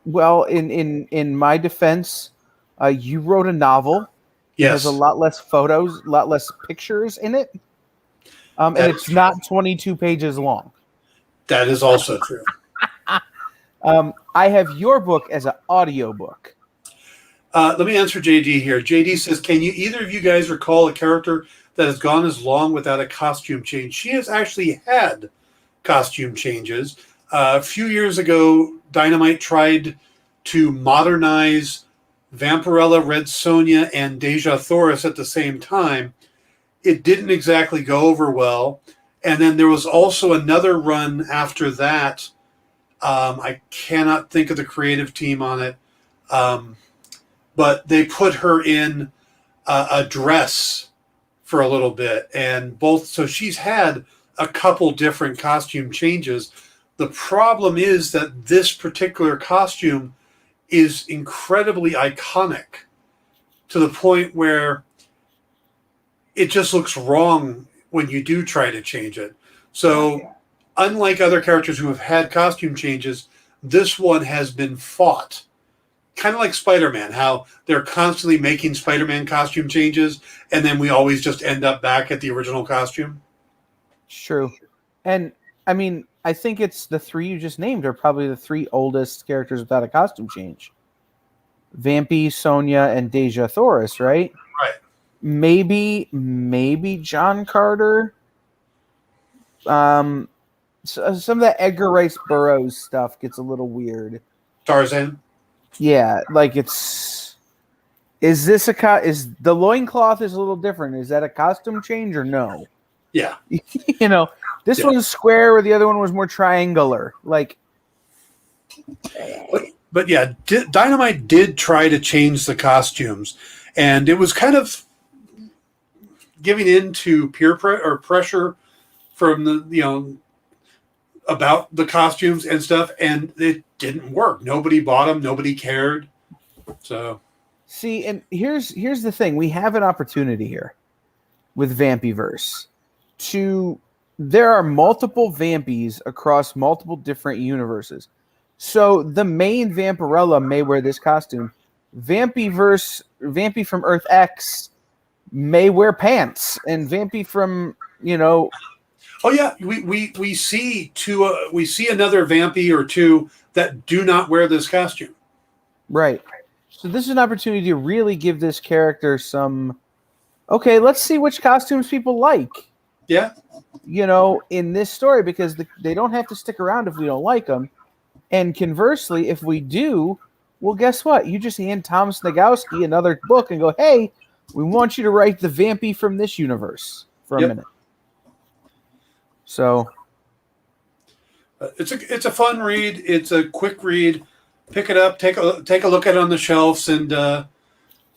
[SPEAKER 1] Well, in my defense, you wrote a novel.
[SPEAKER 2] Yes.
[SPEAKER 1] It has a lot less photos, a lot less pictures in it, and it's not 22 pages long.
[SPEAKER 2] That is also true.
[SPEAKER 1] I have your book as an audiobook.
[SPEAKER 2] Let me answer JD here. JD says, can either of you guys recall a character that has gone as long without a costume change? She has actually had costume changes. A few years ago, Dynamite tried to modernize Vampirella, Red Sonja, and Deja Thoris at the same time. It didn't exactly go over well. And then there was also another run after that. I cannot think of the creative team on it. But they put her in a dress for a little bit. So she's had a couple different costume changes. The problem is that this particular costume is incredibly iconic to the point where it just looks wrong when you do try to change it. So unlike other characters who have had costume changes, this one has been fought. Kind of like Spider-Man, how they're constantly making Spider-Man costume changes, and then we always just end up back at the original costume.
[SPEAKER 1] True. And, I mean, I think it's the three you just named are probably the three oldest characters without a costume change. Vampy, Sonja, and Deja Thoris, right?
[SPEAKER 2] Right.
[SPEAKER 1] Maybe John Carter. So some of that Edgar Rice Burroughs stuff gets a little weird.
[SPEAKER 2] Tarzan.
[SPEAKER 1] Yeah, like is the loincloth is a little different. Is that a costume change or no?
[SPEAKER 2] Yeah.
[SPEAKER 1] This one's square where the other one was more triangular. Like,
[SPEAKER 2] but yeah, Dynamite did try to change the costumes, and it was kind of giving in to peer pressure from the about the costumes and stuff, and it didn't work. Nobody bought them. Nobody cared. So,
[SPEAKER 1] see, and here's the thing: we have an opportunity here with Vampyverse. There are multiple Vampies across multiple different universes. So the main Vampirella may wear this costume. Vampy from Earth X may wear pants, and Vampy from
[SPEAKER 2] Oh yeah, we see we see another Vampy or two that do not wear this costume.
[SPEAKER 1] Right. So this is an opportunity to really give this character some. Okay, let's see which costumes people like.
[SPEAKER 2] Yeah.
[SPEAKER 1] In this story, because they don't have to stick around if we don't like them. And conversely, if we do, well, guess what? You just hand Tom Snagowski another book and go, hey, we want you to write the Vampy from this universe for a minute. So
[SPEAKER 2] it's a fun read. It's a quick read. Pick it up, take a look at it on the shelves, and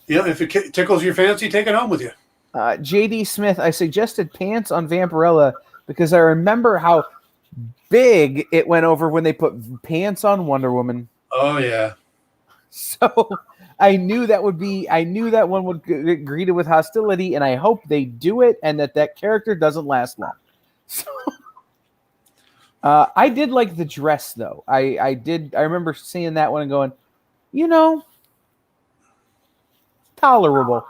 [SPEAKER 2] if it tickles your fancy, take it home with you.
[SPEAKER 1] JD Smith, I suggested pants on Vampirella because I remember how big it went over when they put pants on Wonder Woman.
[SPEAKER 2] Oh yeah.
[SPEAKER 1] So I knew that one would get greeted with hostility, and I hope they do it, and that character doesn't last long. So, I did like the dress, though. I remember seeing that one and going, tolerable.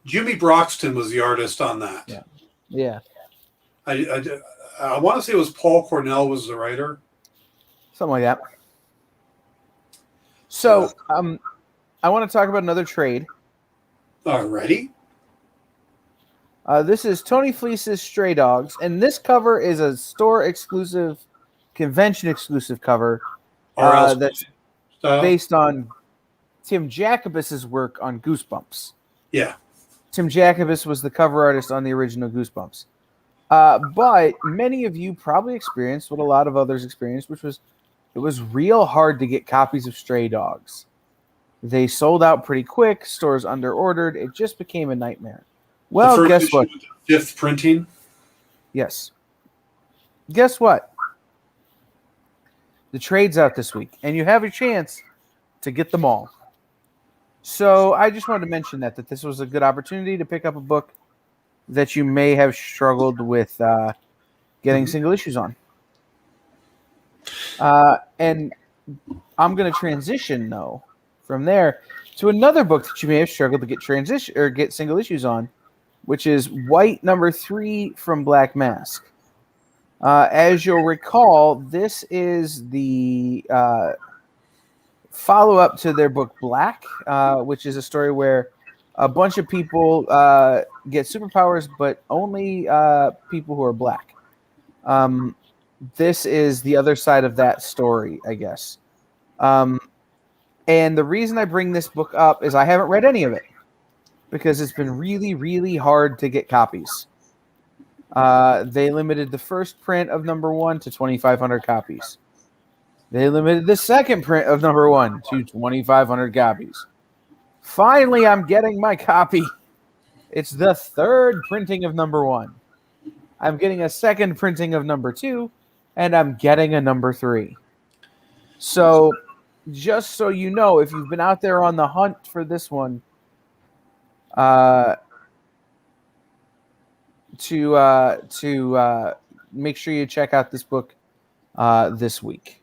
[SPEAKER 2] Jimmy Broxton was the artist on that.
[SPEAKER 1] Yeah.
[SPEAKER 2] I want to say it was Paul Cornell was the writer.
[SPEAKER 1] Something like that. So, I want to talk about another trade.
[SPEAKER 2] Alrighty.
[SPEAKER 1] This is Tony Fleece's Stray Dogs, and this cover is a store-exclusive, convention-exclusive cover that's based on Tim Jacobus's work on Goosebumps.
[SPEAKER 2] Yeah.
[SPEAKER 1] Tim Jacobus was the cover artist on the original Goosebumps. But many of you probably experienced what a lot of others experienced, which was it was real hard to get copies of Stray Dogs. They sold out pretty quick. Stores under-ordered. It just became a nightmare. Well, guess what?
[SPEAKER 2] Fifth printing?
[SPEAKER 1] Yes. Guess what? The trade's out this week, and you have a chance to get them all. So I just wanted to mention that this was a good opportunity to pick up a book that you may have struggled with getting single issues on. And I'm going to transition, though, from there to another book that you may have struggled to get single issues on, which is White #3 from Black Mask. As you'll recall, this is the follow-up to their book Black, which is a story where a bunch of people get superpowers, but only people who are black. This is the other side of that story, I guess. And the reason I bring this book up is I haven't read any of it because it's been really, really hard to get copies. They limited the first print of #1 to 2,500 copies. They limited the second print of #1 to 2,500 copies. Finally, I'm getting my copy. It's the third printing of #1. I'm getting a second printing of #2, and I'm getting a #3. So, just so you know, if you've been out there on the hunt for this one, to make sure you check out this book this week.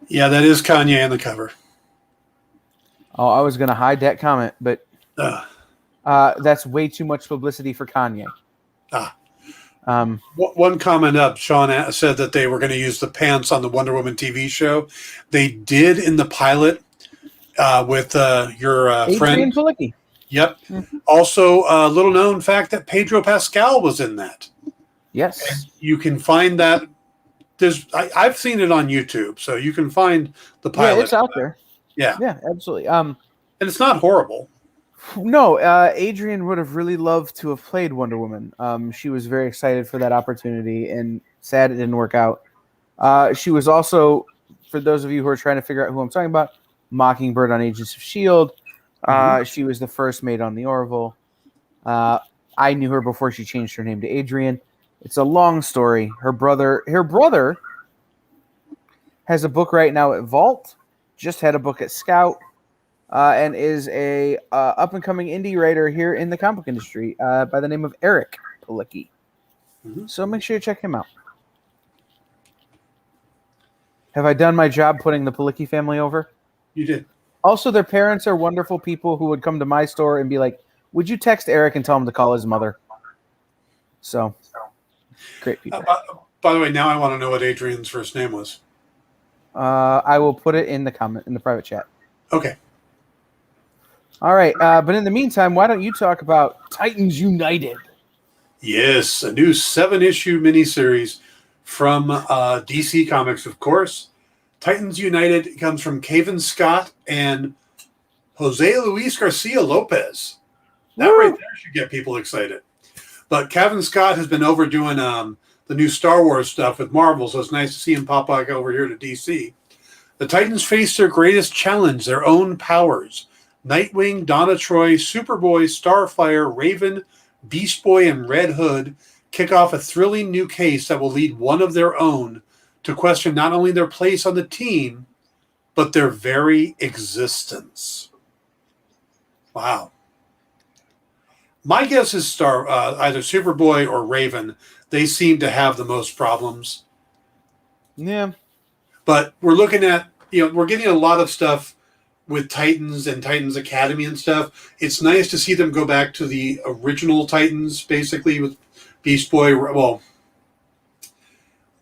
[SPEAKER 2] Yeah, that is Kanye on the cover.
[SPEAKER 1] Oh, I was going to hide that comment, but that's way too much publicity for Kanye.
[SPEAKER 2] One comment up, Sean said that they were going to use the pants on the Wonder Woman TV show. They did in the pilot with your
[SPEAKER 1] Adrian
[SPEAKER 2] friend.
[SPEAKER 1] Palicki.
[SPEAKER 2] Yep. Mm-hmm. Also, a little known fact that Pedro Pascal was in that.
[SPEAKER 1] Yes.
[SPEAKER 2] And you can find that. I've seen it on YouTube, so you can find the pilot.
[SPEAKER 1] Yeah, it's out there.
[SPEAKER 2] Yeah.
[SPEAKER 1] Yeah, absolutely.
[SPEAKER 2] And it's not horrible.
[SPEAKER 1] No, Adrian would have really loved to have played Wonder Woman. She was very excited for that opportunity, and sad it didn't work out. She was also, for those of you who are trying to figure out who I'm talking about, Mockingbird on Agents of S.H.I.E.L.D. She was the first maid on the Orville. I knew her before she changed her name to Adrian. It's a long story. Her brother has a book right now at Vault, just had a book at Scout, and is a up-and-coming indie writer here in the comic industry by the name of Eric Palicki. Mm-hmm. So make sure you check him out. Have I done my job putting the Palicki family over?
[SPEAKER 2] You did.
[SPEAKER 1] Also, their parents are wonderful people who would come to my store and be like, would you text Eric and tell him to call his mother? So, great people.
[SPEAKER 2] By the way, now I want to know what Adrian's first name was.
[SPEAKER 1] I will put it in the private chat.
[SPEAKER 2] Okay.
[SPEAKER 1] All right. But in the meantime, why don't you talk about Titans United?
[SPEAKER 2] Yes, a new 7-issue miniseries from DC Comics, of course. Titans United comes from Cavan Scott and Jose Luis Garcia Lopez. That right there should get people excited. But Cavan Scott has been overdoing the new Star Wars stuff with Marvel, so it's nice to see him pop back over here to DC. The Titans face their greatest challenge, their own powers. Nightwing, Donna Troy, Superboy, Starfire, Raven, Beast Boy, and Red Hood kick off a thrilling new case that will lead one of their own to question not only their place on the team, but their very existence. Wow. My guess is either Superboy or Raven. They seem to have the most problems.
[SPEAKER 1] Yeah.
[SPEAKER 2] But we're looking at, we're getting a lot of stuff with Titans and Titans Academy and stuff. It's nice to see them go back to the original Titans, basically, with Beast Boy. Well,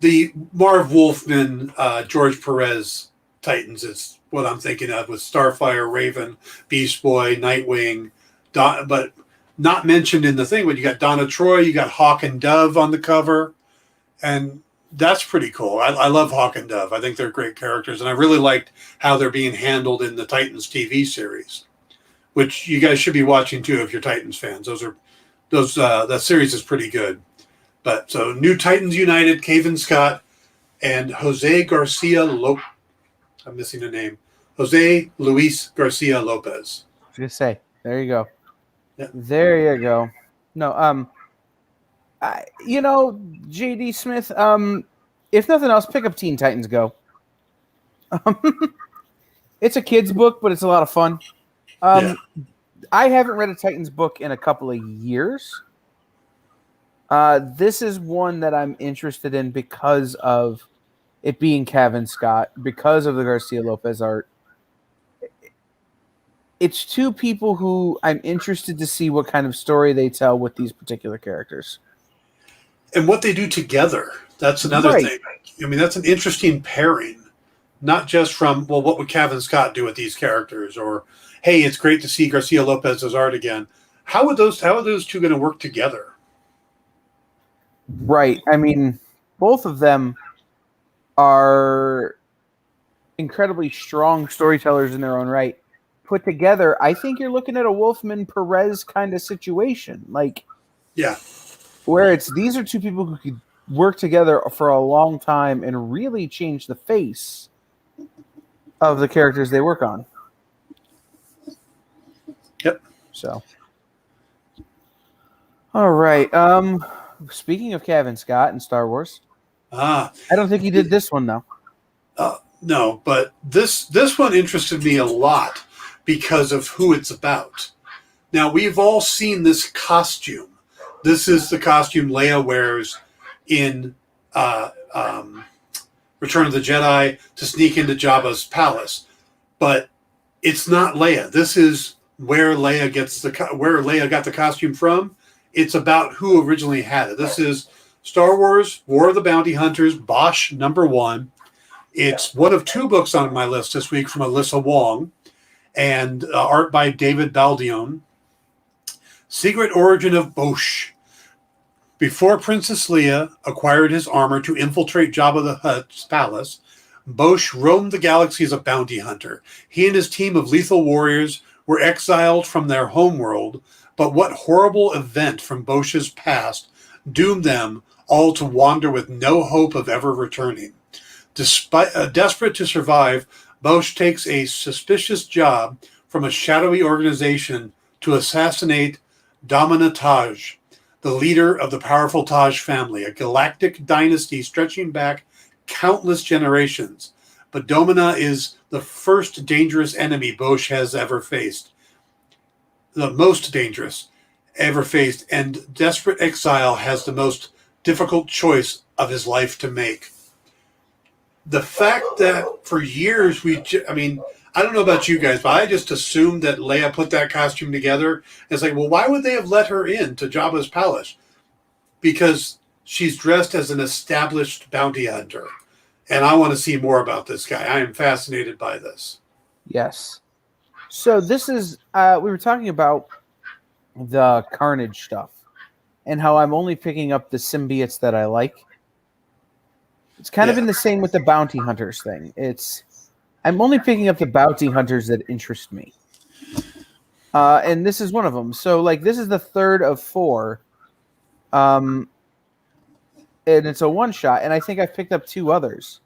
[SPEAKER 2] the Marv Wolfman, George Perez Titans is what I'm thinking of, with Starfire, Raven, Beast Boy, Nightwing, but not mentioned in the thing. But you got Donna Troy, you got Hawk and Dove on the cover, and that's pretty cool. I love Hawk and Dove. I think they're great characters, and I really liked how they're being handled in the Titans TV series, which you guys should be watching too if you're Titans fans. That series is pretty good. But so New Titans United, Cavan Scott, and Jose Garcia Lopez. I'm missing a name. Jose Luis Garcia Lopez.
[SPEAKER 1] I was gonna say, there you go.
[SPEAKER 2] Yeah.
[SPEAKER 1] There you go. No, JD Smith, if nothing else, pick up Teen Titans Go. It's a kid's book, but it's a lot of fun. I haven't read a Titans book in a couple of years. This is one that I'm interested in because of it being Cavan Scott, because of the Garcia Lopez art. It's two people who I'm interested to see what kind of story they tell with these particular characters.
[SPEAKER 2] And what they do together. That's another thing. I mean, that's an interesting pairing. Not just from, well, what would Cavan Scott do with these characters? Or, hey, it's great to see Garcia Lopez's art again. How are those two going to work together?
[SPEAKER 1] Right. I mean, both of them are incredibly strong storytellers in their own right. Put together, I think you're looking at a Wolfman Perez kind of situation. Where these are two people who could work together for a long time and really change the face of the characters they work on.
[SPEAKER 2] Yep.
[SPEAKER 1] So, all right. Speaking of Cavan Scott and Star Wars, I don't think he did this one though.
[SPEAKER 2] No, but this one interested me a lot because of who it's about. Now, we've all seen this costume. This is the costume Leia wears in Return of the Jedi to sneak into Jabba's palace. But it's not Leia. This is where Leia got the costume from. It's about who originally had it. This is Star Wars War of the Bounty Hunters, Bosch #1. It's one of two books on my list this week from Alyssa Wong, and art by David Baldion. Secret Origin of Bosch. Before Princess Leia acquired his armor to infiltrate Jabba the Hutt's palace, Bosch roamed the galaxy as a bounty hunter. He and his team of lethal warriors were exiled from their homeworld, but what horrible event from Bosch's past doomed them all to wander with no hope of ever returning? Desperate to survive, Bosch takes a suspicious job from a shadowy organization to assassinate Domina Taj, the leader of the powerful Taj family, a galactic dynasty stretching back countless generations. But Domina is the first dangerous enemy Bosch has ever faced. The most dangerous ever faced, and desperate exile has the most difficult choice of his life to make. The fact that for years I don't know about you guys, but I just assumed that Leia put that costume together. It's like, well, why would they have let her in to Jabba's palace? Because she's dressed as an established bounty hunter. And I want to see more about this guy. I am fascinated by this.
[SPEAKER 1] Yes. So this is, we were talking about the Carnage stuff and how I'm only picking up the symbiotes that I like. It's kind of been the same with the bounty hunters thing. I'm only picking up the bounty hunters that interest me. And this is one of them. So, this is the third of 4. And it's a one-shot, and I think I've picked up 2 others.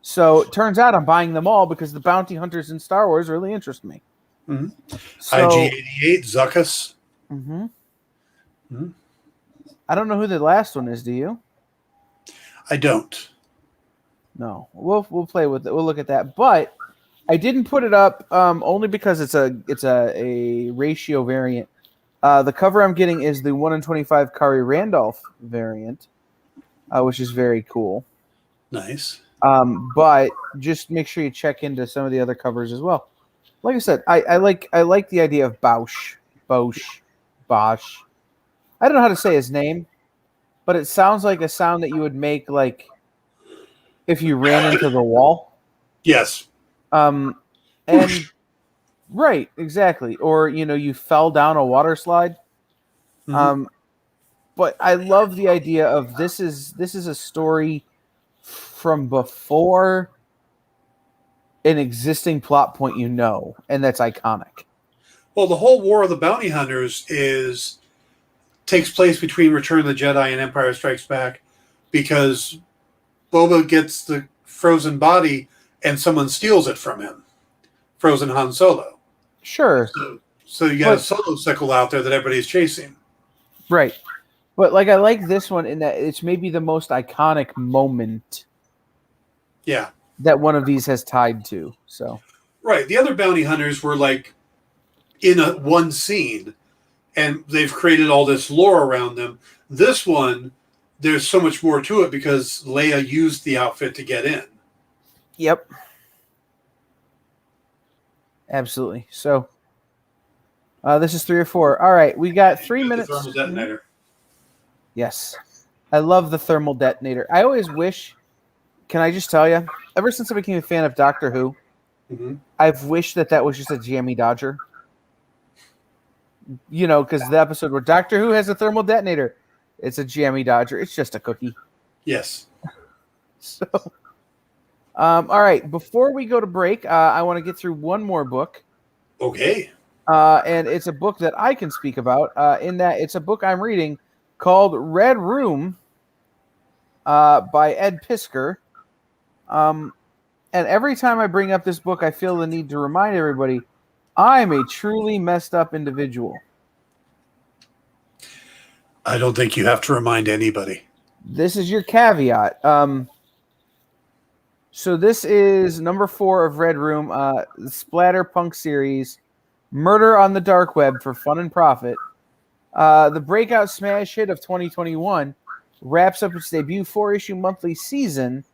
[SPEAKER 1] So, it turns out I'm buying them all because the bounty hunters in Star Wars really interest me.
[SPEAKER 2] Mm-hmm.
[SPEAKER 1] So,
[SPEAKER 2] IG-88, Zuckuss.
[SPEAKER 1] Mm-hmm. Mm-hmm. I don't know who the last one is, do you?
[SPEAKER 2] I don't.
[SPEAKER 1] No, we'll play with it. We'll look at that. But I didn't put it up only because it's a ratio variant. The cover I'm getting is the 1 in 25 Kari Randolph variant, which is very cool.
[SPEAKER 2] Nice.
[SPEAKER 1] But just make sure you check into some of the other covers as well. Like I said, I like the idea of Bosch. I don't know how to say his name, but it sounds like a sound that you would make like if you ran into the wall.
[SPEAKER 2] Yes.
[SPEAKER 1] And right, exactly. Or you fell down a water slide.
[SPEAKER 2] Mm-hmm.
[SPEAKER 1] But I love the idea of this is a story from before an existing plot point, and that's iconic.
[SPEAKER 2] Well, the whole War of the Bounty Hunters takes place between Return of the Jedi and Empire Strikes Back, because Boba gets the frozen body and someone steals it from him. Frozen Han Solo.
[SPEAKER 1] Sure.
[SPEAKER 2] So you got a Solo sickle out there that everybody's chasing.
[SPEAKER 1] Right. But I like this one in that it's maybe the most iconic moment.
[SPEAKER 2] Yeah.
[SPEAKER 1] That one of these has tied to. So.
[SPEAKER 2] Right. The other bounty hunters were like in one scene, and they've created all this lore around them. This one, there's so much more to it because Leia used the outfit to get in.
[SPEAKER 1] Yep. Absolutely. So, this is 3 or 4. All right, we got 3 minutes.
[SPEAKER 2] The thermal detonator.
[SPEAKER 1] Yes. I love the thermal detonator. I always wish, can I just tell you, ever since I became a fan of Doctor Who, I've wished that was just a jammy dodger. Because the episode where Doctor Who has a thermal detonator, it's a jammy dodger. It's just a cookie.
[SPEAKER 2] Yes.
[SPEAKER 1] So, all right. Before we go to break, I want to get through one more book.
[SPEAKER 2] Okay.
[SPEAKER 1] And it's a book that I can speak about. In that it's a book I'm reading called Red Room by Ed Piskor. And every time I bring up this book, I feel the need to remind everybody I'm a truly messed up individual.
[SPEAKER 2] I don't think you have to remind anybody.
[SPEAKER 1] This is your caveat. So this is number 4 of Red Room, the Splatterpunk series, Murder on the Dark Web for Fun and Profit. The breakout smash hit of 2021 wraps up its debut 4-issue monthly season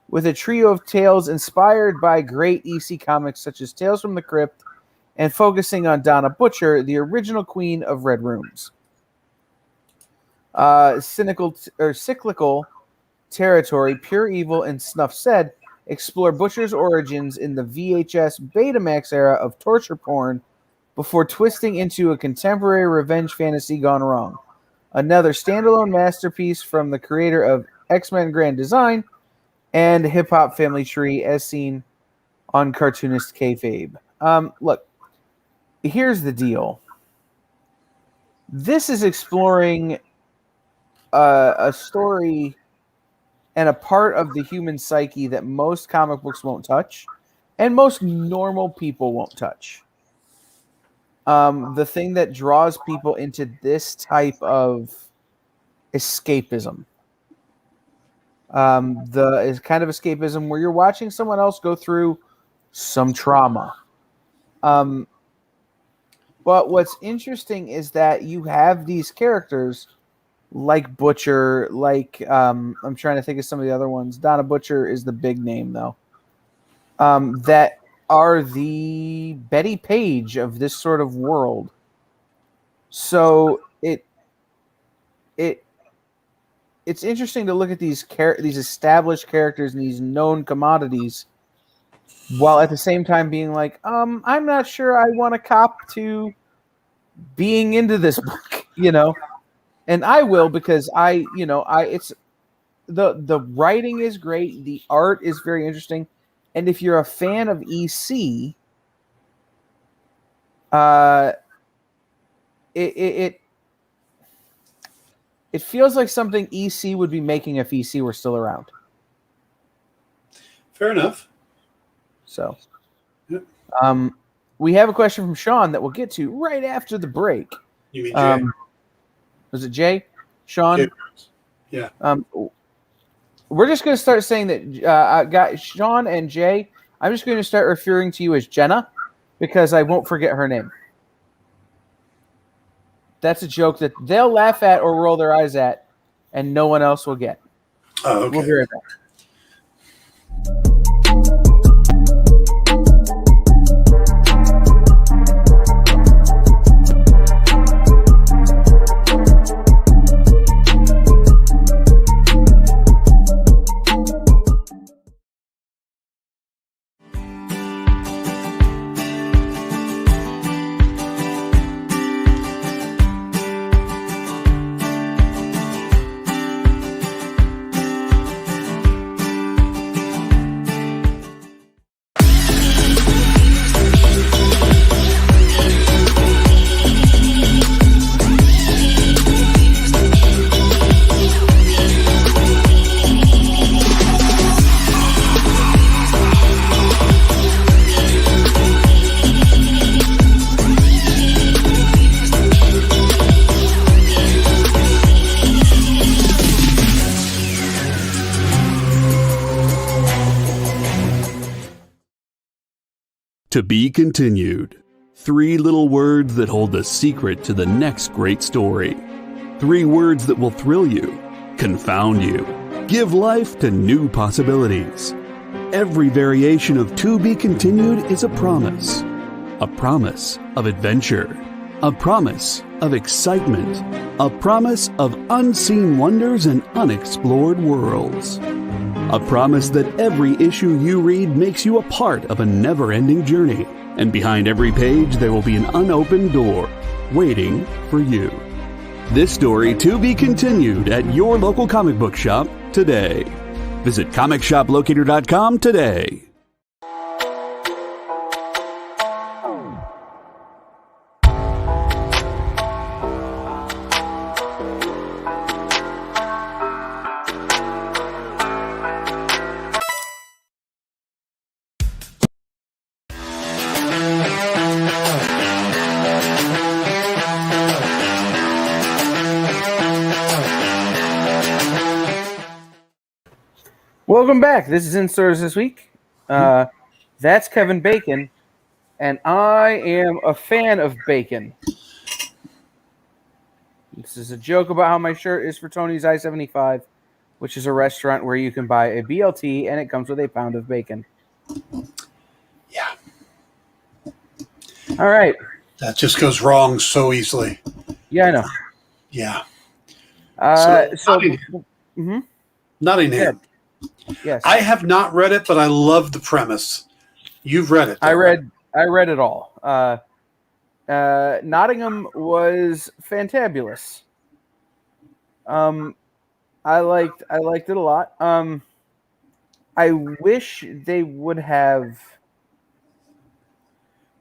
[SPEAKER 1] with a trio of tales inspired by great EC comics such as Tales from the Crypt, and focusing on Donna Butcher, the original queen of Red Rooms. Cyclical Territory, Pure Evil, and Snuff Said explore Butcher's origins in the VHS Betamax era of torture porn before twisting into a contemporary revenge fantasy gone wrong. Another standalone masterpiece from the creator of X-Men Grand Design and Hip Hop Family Tree, as seen on Cartoonist Kayfabe. Look, here's the deal. This is exploring a story and a part of the human psyche that most comic books won't touch, and most normal people won't touch. The thing that draws people into this type of escapism. Is kind of escapism where you're watching someone else go through some trauma. But what's interesting is that you have these characters like Butcher, like I'm trying to think of some of the other ones. Donna Butcher is the big name, though. That are the Betty Page of this sort of world. So it's interesting to look at these established characters and these known commodities, while at the same time being like, I'm not sure I want to cop to being into this book, and I will, because it's the writing is great, the art is very interesting, and if you're a fan of EC, it feels like something EC would be making if EC were still around.
[SPEAKER 2] Fair enough.
[SPEAKER 1] So,
[SPEAKER 2] yep.
[SPEAKER 1] We have a question from Sean that we'll get to right after the break.
[SPEAKER 2] You mean Jay?
[SPEAKER 1] Was it Jay? Sean?
[SPEAKER 2] Jay. Yeah.
[SPEAKER 1] We're just going to start saying that, guys, Sean and Jay, I'm just going to start referring to you as Jenna because I won't forget her name. That's a joke that they'll laugh at or roll their eyes at, and no one else will get.
[SPEAKER 2] Oh, okay.
[SPEAKER 1] We'll be right back.
[SPEAKER 4] To be continued. 3 little words that hold the secret to the next great story. 3 words that will thrill you, confound you, give life to new possibilities. Every variation of To Be Continued is a promise of adventure, a promise of excitement, a promise of unseen wonders and unexplored worlds. A promise that every issue you read makes you a part of a never-ending journey, and behind every page there will be an unopened door waiting for you. This story to be continued at your local comic book shop today. Visit ComicShopLocator.com today.
[SPEAKER 1] Welcome back. This is In Stores This Week. That's Kevin Bacon, and I am a fan of bacon. This is a joke about how my shirt is for Tony's I-75, which is a restaurant where you can buy a BLT, and it comes with a pound of bacon.
[SPEAKER 2] Yeah.
[SPEAKER 1] All right.
[SPEAKER 2] That just goes wrong so easily.
[SPEAKER 1] Yeah, I know.
[SPEAKER 2] Yeah.
[SPEAKER 1] Yeah.
[SPEAKER 2] Nottingham.
[SPEAKER 1] Yes.
[SPEAKER 2] I have not read it, but I love the premise. You've read it, though,
[SPEAKER 1] I read it all. Nottingham was fantabulous. I liked it a lot. I wish they would have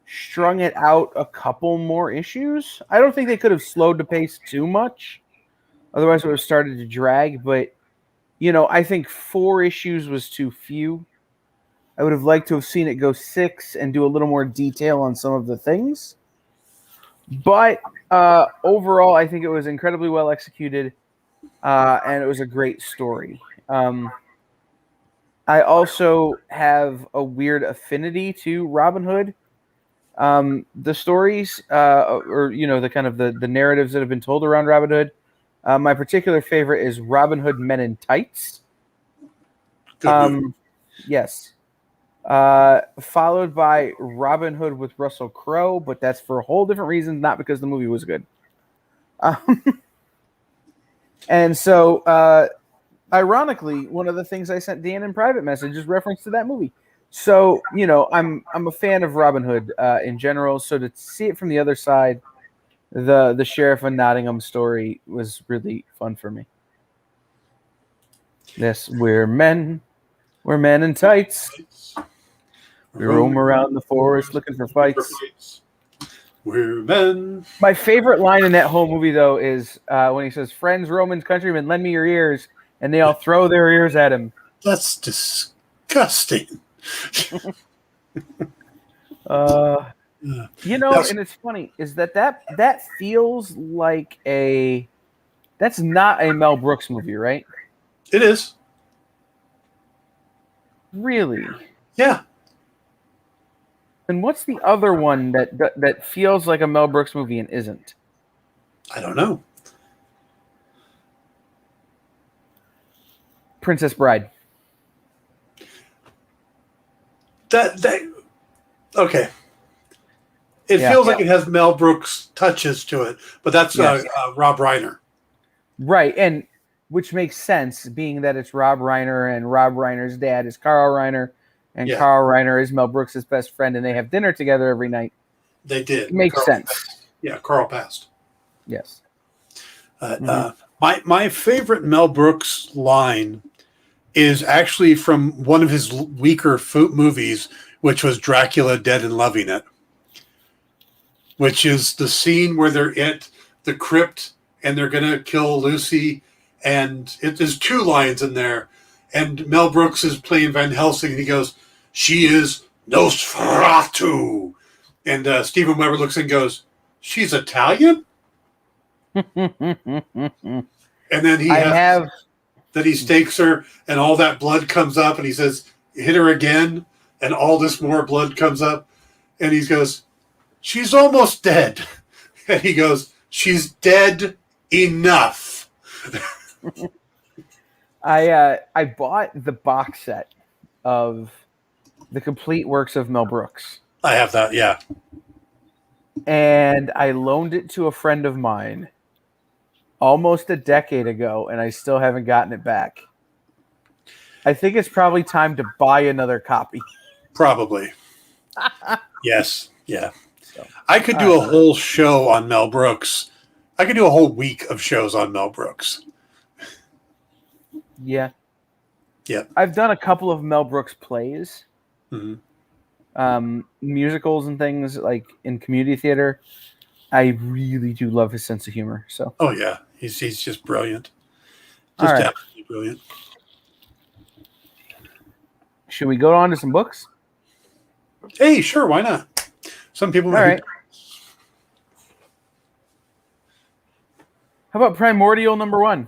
[SPEAKER 1] strung it out a couple more issues. I don't think they could have slowed the pace too much. Otherwise it would have started to drag, but I think 4 issues was too few. I would have liked to have seen it go 6 and do a little more detail on some of the things. But overall, I think it was incredibly well executed, and it was a great story. I also have a weird affinity to Robin Hood. The stories, or the kind of the narratives that have been told around Robin Hood. My particular favorite is Robin Hood Men in Tights. Yes. Followed by Robin Hood with Russell Crowe, but that's for a whole different reason, not because the movie was good. And so, ironically, one of the things I sent Dan in private message is reference to that movie. So, I'm a fan of Robin Hood in general. So to see it from the other side, the Sheriff of Nottingham story was really fun for me. Yes, we're men in tights. We roam around the forest looking for fights.
[SPEAKER 2] We're men.
[SPEAKER 1] My favorite line in that whole movie, though, is when he says, "Friends, Romans, countrymen, lend me your ears," and they all throw their ears at him.
[SPEAKER 2] That's disgusting.
[SPEAKER 1] And it's funny is that feels like that's not a Mel Brooks movie, right?
[SPEAKER 2] It is.
[SPEAKER 1] Really?
[SPEAKER 2] Yeah.
[SPEAKER 1] And what's the other one that feels like a Mel Brooks movie and isn't?
[SPEAKER 2] I don't know.
[SPEAKER 1] Princess Bride.
[SPEAKER 2] Okay. It feels like it has Mel Brooks touches to it, but that's Rob Reiner.
[SPEAKER 1] Right, and which makes sense, being that it's Rob Reiner, and Rob Reiner's dad is Carl Reiner, and Carl Reiner is Mel Brooks' best friend, and they have dinner together every night.
[SPEAKER 2] They did.
[SPEAKER 1] It makes sense.
[SPEAKER 2] Passed. Yeah, Carl passed.
[SPEAKER 1] Yes.
[SPEAKER 2] My favorite Mel Brooks line is actually from one of his weaker movies, which was Dracula Dead and Loving It, which is the scene where they're at the crypt and they're going to kill Lucy. And there's two lines in there. And Mel Brooks is playing Van Helsing, and he goes, "She is Nosferatu." And Steven Weber looks and goes, "She's Italian?" And then then he stakes her, and all that blood comes up, and he says, "Hit her again," and all this more blood comes up, and he goes, "She's almost dead," and he goes, "She's dead enough."
[SPEAKER 1] I bought the box set of the complete works of Mel Brooks.
[SPEAKER 2] I have that, yeah.
[SPEAKER 1] And I loaned it to a friend of mine almost a decade ago, and I still haven't gotten it back. I think it's probably time to buy another copy.
[SPEAKER 2] Probably. Yes, yeah. So, I could do a whole show on Mel Brooks. I could do a whole week of shows on Mel Brooks.
[SPEAKER 1] Yeah.
[SPEAKER 2] Yeah.
[SPEAKER 1] I've done a couple of Mel Brooks plays.
[SPEAKER 2] Mm-hmm.
[SPEAKER 1] Musicals and things like in community theater. I really do love his sense of humor. So.
[SPEAKER 2] Oh yeah, he's just brilliant. Just absolutely brilliant.
[SPEAKER 1] Should we go on to some books?
[SPEAKER 2] Hey, sure, why not? Some people might.
[SPEAKER 1] All right. How about Primordial #1?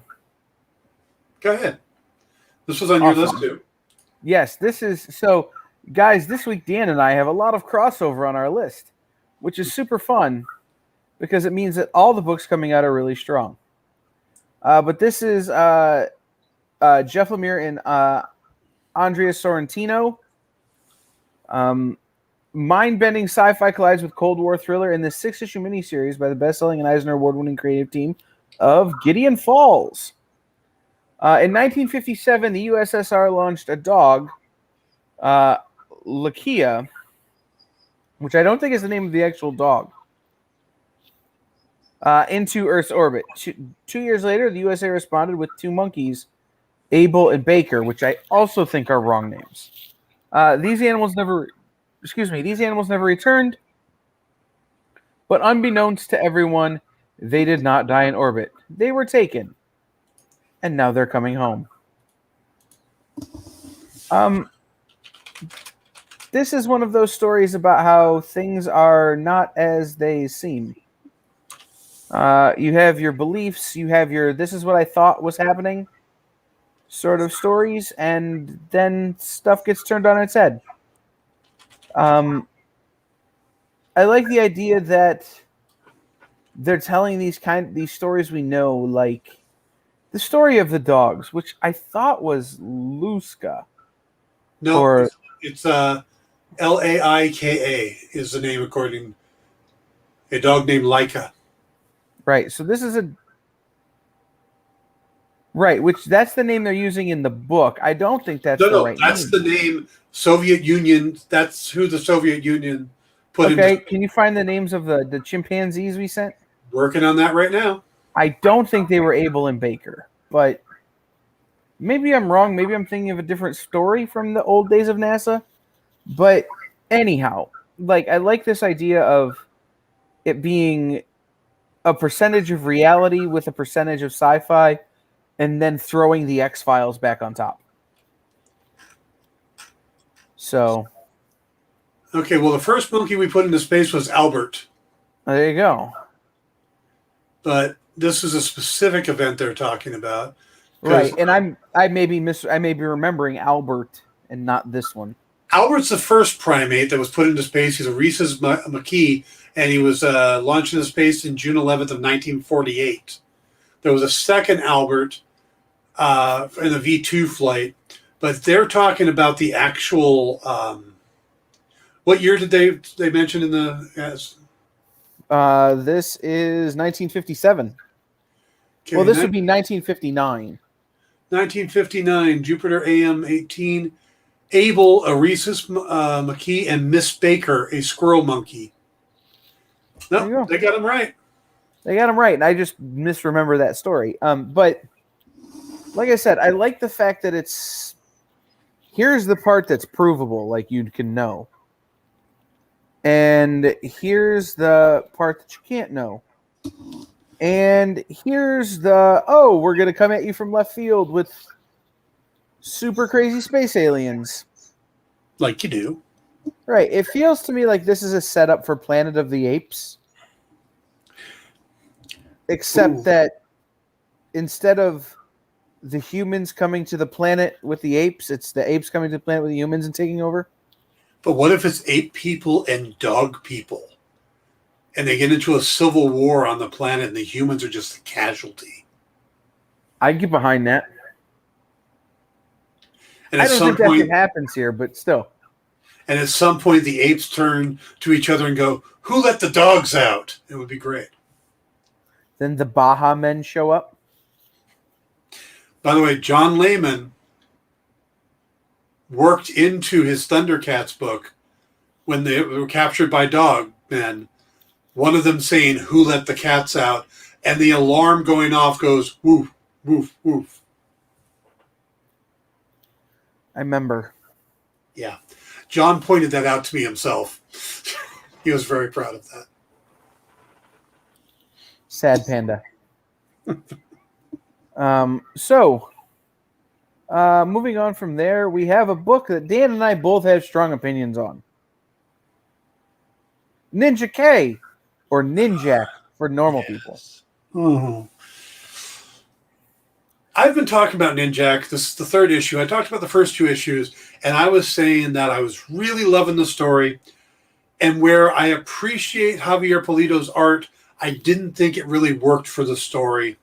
[SPEAKER 2] Go ahead. This was on your list too.
[SPEAKER 1] Yes, this is so. Guys, this week Dan and I have a lot of crossover on our list, which is super fun because it means that all the books coming out are really strong. But this is Jeff Lemire and Andrea Sorrentino. Mind-bending sci-fi collides with Cold War thriller in this 6-issue miniseries by the best-selling and Eisner Award-winning creative team of Gideon Falls. In 1957, the USSR launched a dog, Lakia, which I don't think is the name of the actual dog, into Earth's orbit. 2 years later, the USA responded with 2 monkeys, Abel and Baker, which I also think are wrong names. These animals never returned, but unbeknownst to everyone, they did not die in orbit. They were taken, and now they're coming home. This is one of those stories about how things are not as they seem. You have your beliefs, you have your "this is what I thought was happening" sort of stories, and then stuff gets turned on its head. I like the idea that they're telling these stories we know, like the story of the dogs, which I thought was Luska.
[SPEAKER 2] No, it's Laika is the name according a dog named Laika.
[SPEAKER 1] Right. So this is which that's the name they're using in the book. I don't think that's the right name.
[SPEAKER 2] That's the name Soviet Union. That's who the Soviet Union put in.
[SPEAKER 1] Okay, can you find the names of the chimpanzees we sent?
[SPEAKER 2] Working on that right now.
[SPEAKER 1] I don't think they were Abel and Baker, but maybe I'm wrong. Maybe I'm thinking of a different story from the old days of NASA. But anyhow, like I like this idea of it being a percentage of reality with a percentage of sci-fi, and then throwing the X-Files back on top. So.
[SPEAKER 2] Okay, well, the first monkey we put into space was Albert.
[SPEAKER 1] There you go.
[SPEAKER 2] But this is a specific event they're talking about.
[SPEAKER 1] Right, and I may be remembering Albert and not this one.
[SPEAKER 2] Albert's the first primate that was put into space. He's a rhesus macaque, and he was launched into space in June 11th of 1948. There was a second Albert in the V2 flight, but they're talking about the actual. What year did they mention in the?
[SPEAKER 1] This is 1957.
[SPEAKER 2] Okay,
[SPEAKER 1] Well, this would be 1959.
[SPEAKER 2] 1959, Jupiter AM-18, Abel, a rhesus macaque, and Miss Baker, a squirrel monkey. No, they got him right.
[SPEAKER 1] They got him right, and I just misremember that story. But like I said, I like the fact that here's the part that's provable, like you can know. And here's the part that you can't know. And here's we're going to come at you from left field with super crazy space aliens.
[SPEAKER 2] Like you do.
[SPEAKER 1] Right. It feels to me like this is a setup for Planet of the Apes. Except that instead of the humans coming to the planet with the apes, it's the apes coming to the planet with the humans and taking over.
[SPEAKER 2] But what if it's ape people and dog people? And they get into a civil war on the planet and the humans are just a casualty.
[SPEAKER 1] I'd get behind that.
[SPEAKER 2] And
[SPEAKER 1] I don't think that's what happens here, but still.
[SPEAKER 2] And at some point, the apes turn to each other and go, "Who let the dogs out?" It would be great.
[SPEAKER 1] Then the Baja Men show up.
[SPEAKER 2] By the way, John Layman worked into his Thundercats book when they were captured by dog men. One of them saying, "Who let the cats out?" And the alarm going off goes, "Woof, woof, woof."
[SPEAKER 1] I remember.
[SPEAKER 2] Yeah. John pointed that out to me himself. He was very proud of that.
[SPEAKER 1] Sad panda. Moving on from there, we have a book that Dan and I both have strong opinions on. Ninja K, or Ninjak for normal people.
[SPEAKER 2] Oh. I've been talking about Ninjak. This is the third issue. I talked about the first two issues, and I was saying that I was really loving the story. And where I appreciate Javier Pulido's art, I didn't think it really worked for the story.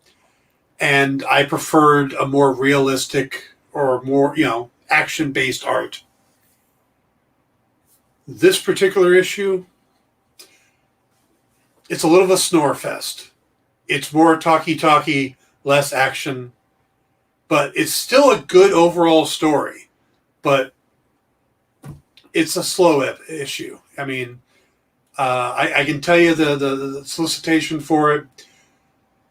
[SPEAKER 2] And I preferred a more realistic or more, action-based art. This particular issue, it's a little of a snore fest. It's more talky-talky, less action. But it's still a good overall story. But it's a slow issue. I mean, I can tell you the solicitation for it.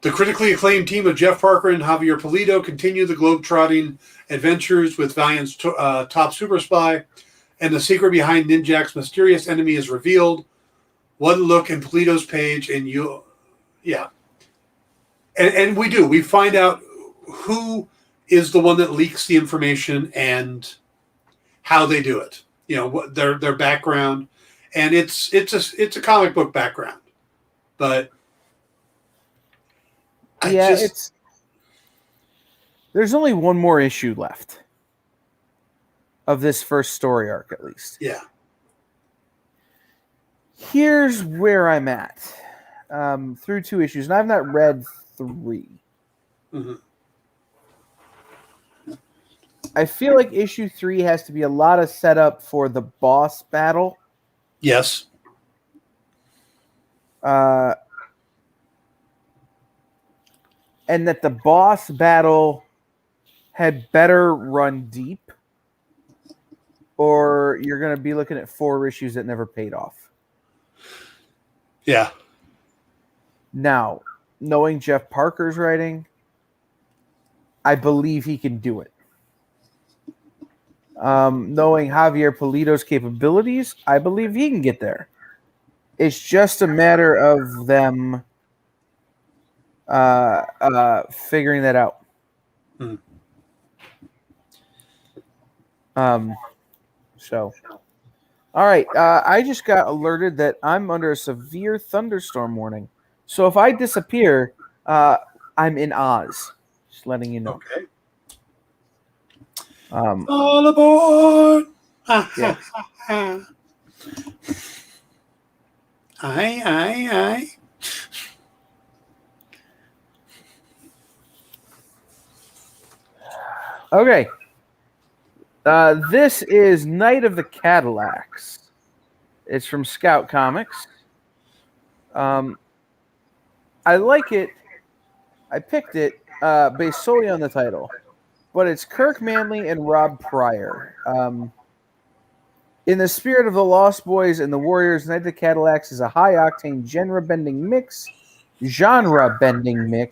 [SPEAKER 2] The critically acclaimed team of Jeff Parker and Javier Pulido continue the globe-trotting adventures with Valiant's top super spy, and the secret behind Ninjak's mysterious enemy is revealed. One look in Pulido's page, and and we do. We find out who is the one that leaks the information and how they do it. What their background, and it's a comic book background, but
[SPEAKER 1] there's only one more issue left of this first story arc, at least.
[SPEAKER 2] Yeah.
[SPEAKER 1] Here's where I'm at through two issues, and I've not read three.
[SPEAKER 2] Mm-hmm.
[SPEAKER 1] I feel like issue 3 has to be a lot of setup for the boss battle.
[SPEAKER 2] Yes.
[SPEAKER 1] And that the boss battle had better run deep, or you're going to be looking at 4 issues that never paid off.
[SPEAKER 2] Yeah.
[SPEAKER 1] Now, knowing Jeff Parker's writing, I believe he can do it. Knowing Javier Pulido's capabilities, I believe he can get there. It's just a matter of them figuring that out. So, all right. I just got alerted that I'm under a severe thunderstorm warning. So if I disappear, I'm in Oz. Just letting you know.
[SPEAKER 2] Okay.
[SPEAKER 1] All
[SPEAKER 2] aboard.
[SPEAKER 1] Yeah.
[SPEAKER 2] Aye.
[SPEAKER 1] Okay. This is Night of the Cadillacs. It's from Scout Comics. I like it. I picked it based solely on the title, but it's Kirk Manley and Rob Pryor. In the spirit of the Lost Boys and the Warriors, Night of the Cadillacs is a high-octane genre-bending mix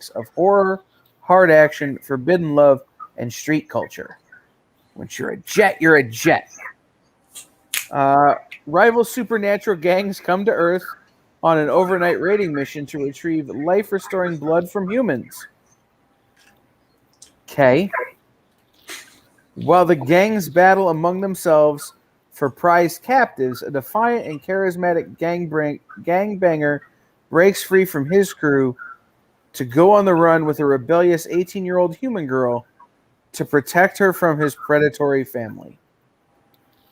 [SPEAKER 1] of horror, hard action, forbidden love, and street culture. Once you're a jet, you're a jet. Rival supernatural gangs come to Earth on an overnight raiding mission to retrieve life-restoring blood from humans. Okay. While the gangs battle among themselves for prized captives, a defiant and charismatic gangbanger breaks free from his crew to go on the run with a rebellious 18-year-old human girl to protect her from his predatory family.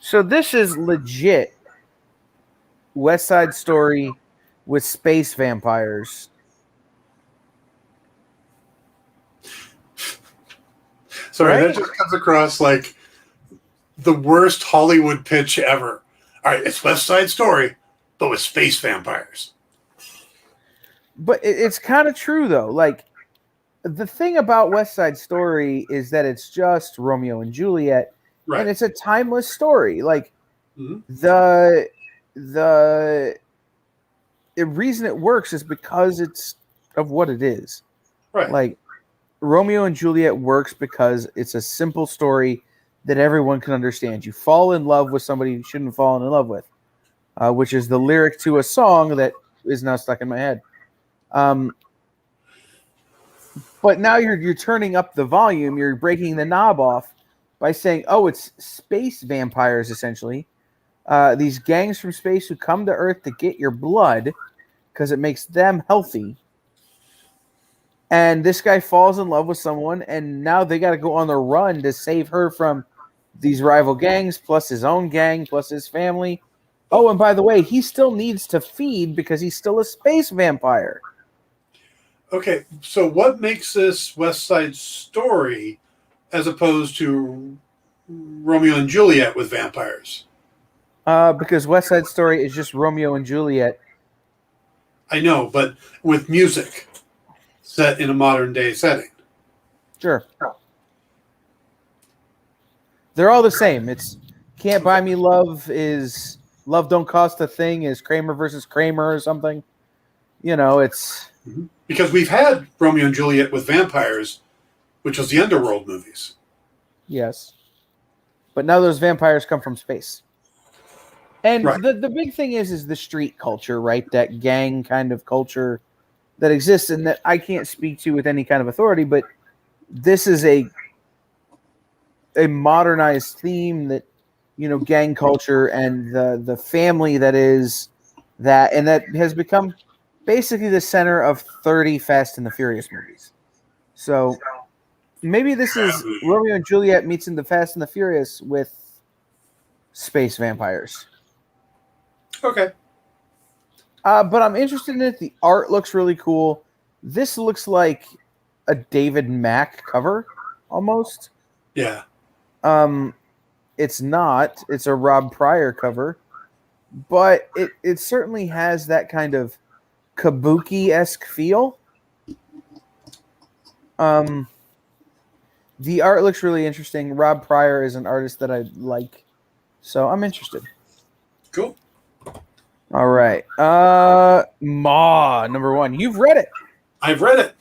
[SPEAKER 1] So this is legit West Side Story with space vampires.
[SPEAKER 2] Sorry,
[SPEAKER 1] Right?
[SPEAKER 2] that just comes across like the worst Hollywood pitch ever. All right, it's West Side Story, but with space vampires.
[SPEAKER 1] But it's kind of true, though. Like, the thing about West Side Story is that it's just Romeo and Juliet,
[SPEAKER 2] Right.
[SPEAKER 1] and it's a timeless story. Like,
[SPEAKER 2] Mhm.
[SPEAKER 1] the reason it works is because it's of what it is.
[SPEAKER 2] Right.
[SPEAKER 1] Like, Romeo and Juliet works because it's a simple story that everyone can understand. You fall in love with somebody you shouldn't fall in love with, which is the lyric to a song that is now stuck in my head. But now you're turning up the volume. You're breaking the knob off by saying, "Oh, it's space vampires." Essentially, these gangs from space who come to Earth to get your blood because it makes them healthy. And this guy falls in love with someone, and now they got to go on the run to save her from these rival gangs, plus his own gang, plus his family. Oh, and by the way, he still needs to feed because he's still a space vampire.
[SPEAKER 2] Okay, so what makes this West Side Story as opposed to Romeo and Juliet with vampires?
[SPEAKER 1] Because West Side Story is just Romeo and Juliet.
[SPEAKER 2] I know, but with music set in a modern day setting.
[SPEAKER 1] Sure. They're all the same. It's Can't Buy Me Love is Love Don't Cost a Thing is Kramer versus Kramer or something. You know, it's...
[SPEAKER 2] Because we've had Romeo and Juliet with vampires, which was the Underworld movies.
[SPEAKER 1] Yes. But now those vampires come from space. And
[SPEAKER 2] Right.
[SPEAKER 1] the big thing is the street culture, right? That gang kind of culture that exists and that I can't speak to with any kind of authority, but this is a modernized theme that, you know, gang culture and the family that is that, and that has become basically the center of 30 Fast and the Furious movies. So maybe this is Romeo and Juliet meets in the Fast and the Furious with space vampires.
[SPEAKER 2] Okay.
[SPEAKER 1] But I'm interested in it. The art looks really cool. This looks like a David Mack cover, almost.
[SPEAKER 2] Yeah.
[SPEAKER 1] It's not. It's a Rob Pryor cover. But it certainly has that kind of kabuki-esque feel. The art looks really interesting. Rob Pryor is an artist that I like. So I'm interested.
[SPEAKER 2] Cool.
[SPEAKER 1] All right. Ma, number 1. You've read it.
[SPEAKER 2] I've read it.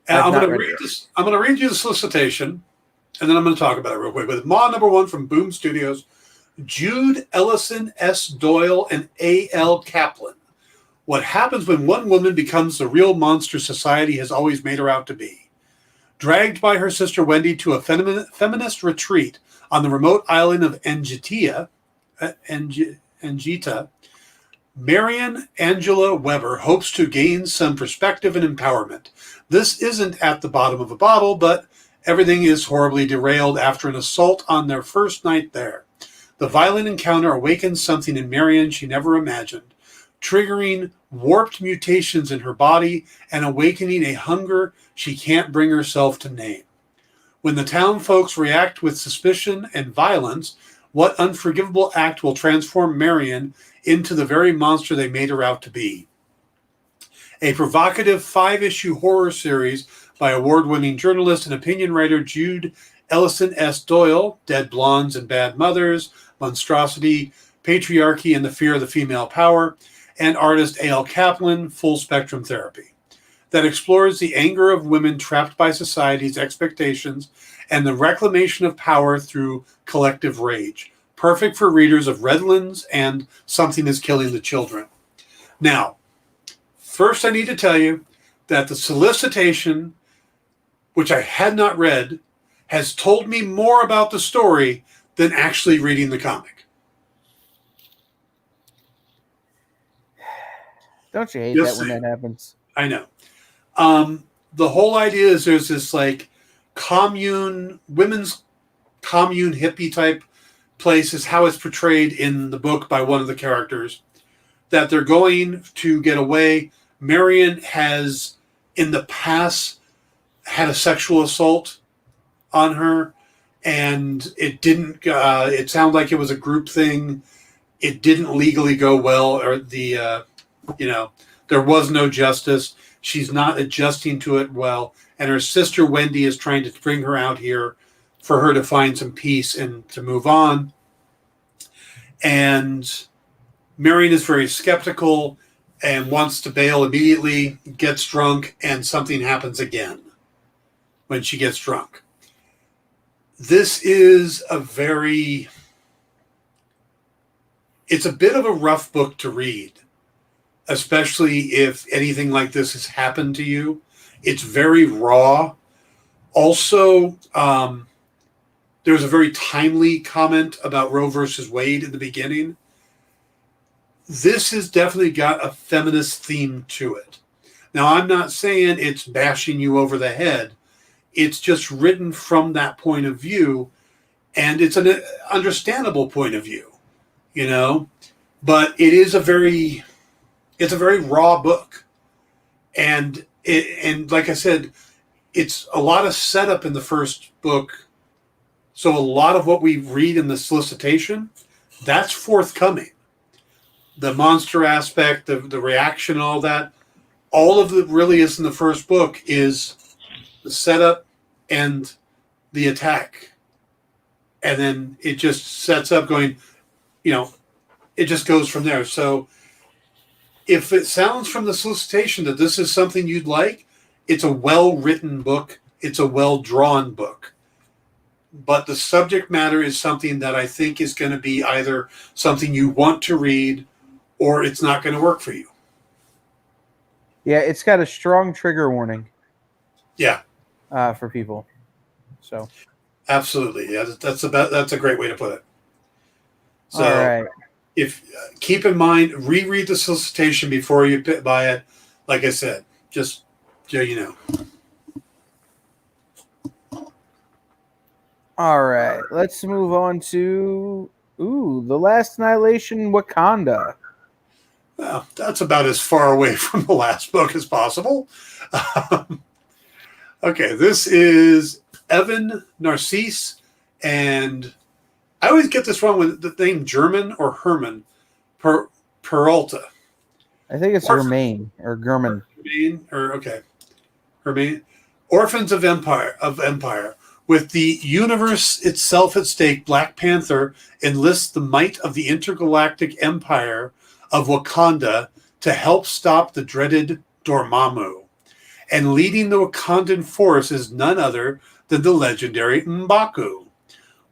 [SPEAKER 2] And
[SPEAKER 1] I've
[SPEAKER 2] I'm
[SPEAKER 1] not
[SPEAKER 2] going to
[SPEAKER 1] read
[SPEAKER 2] read
[SPEAKER 1] it.
[SPEAKER 2] this. I'm going to read you the solicitation, and then I'm going to talk about it real quick. With Ma number 1 from Boom Studios, Jude Ellison S. Doyle and A.L. Kaplan. What happens when one woman becomes the real monster society has always made her out to be? Dragged by her sister Wendy to a feminist retreat on the remote island of Engita, Marion Angela Weber hopes to gain some perspective and empowerment. This isn't at the bottom of a bottle, but everything is horribly derailed after an assault on their first night there. The violent encounter awakens something in Marion she never imagined, triggering warped mutations in her body and awakening a hunger she can't bring herself to name. When the town folks react with suspicion and violence, what unforgivable act will transform Marion into the very monster they made her out to be? A provocative 5-issue horror series by award-winning journalist and opinion writer Jude Ellison S. Doyle, Dead Blondes and Bad Mothers, Monstrosity, Patriarchy and the Fear of the Female Power, and artist A.L. Kaplan, Full Spectrum Therapy, that explores the anger of women trapped by society's expectations and the reclamation of power through collective rage. Perfect for readers of Redlands and Something is Killing the Children. Now, first I need to tell you that the solicitation, which I had not read, has told me more about the story than actually reading the comic.
[SPEAKER 1] Don't you hate that when that happens?
[SPEAKER 2] I know. The whole idea is there's this like women's commune hippie type place is how it's portrayed in the book by one of the characters, that they're going to get away. Marion has in the past had a sexual assault on her, and it didn't, it sounded like it was a group thing. It didn't legally go well, or there was no justice. She's not adjusting to it well. And her sister Wendy is trying to bring her out here for her to find some peace and to move on. And Marion is very skeptical and wants to bail immediately, gets drunk, and something happens again when she gets drunk. This is it's a bit of a rough book to read, especially if anything like this has happened to you. It's very raw. Also, there's a very timely comment about Roe versus Wade in the beginning. This has definitely got a feminist theme to it. Now, I'm not saying it's bashing you over the head. It's just written from that point of view, and it's an understandable point of view, But it is a very raw book, and like I said, it's a lot of setup in the first book. So a lot of what we read in the solicitation, that's forthcoming. The monster aspect, the reaction, all that, all of it really is in the first book is the setup and the attack. And then it just sets up going, it just goes from there. So if it sounds from the solicitation that this is something you'd like, it's a well-written book. It's a well-drawn book. But the subject matter is something that I think is going to be either something you want to read or it's not going to work for you.
[SPEAKER 1] Yeah, it's got a strong trigger warning.
[SPEAKER 2] Yeah.
[SPEAKER 1] For people. So.
[SPEAKER 2] Absolutely. Yeah, that's a great way to put it. So
[SPEAKER 1] all right.
[SPEAKER 2] If keep in mind, reread the solicitation before you buy it. Like I said, just so you know.
[SPEAKER 1] All right, let's move on to The Last Annihilation, Wakanda.
[SPEAKER 2] Well, that's about as far away from the last book as possible. Okay, this is Evan Narcisse, and I always get this wrong with the name German or Herman Peralta.
[SPEAKER 1] I think it's Germain or German.
[SPEAKER 2] Germain, or okay, Germain. Orphans of Empire. With the universe itself at stake, Black Panther enlists the might of the intergalactic empire of Wakanda to help stop the dreaded Dormammu. And leading the Wakandan force is none other than the legendary M'Baku.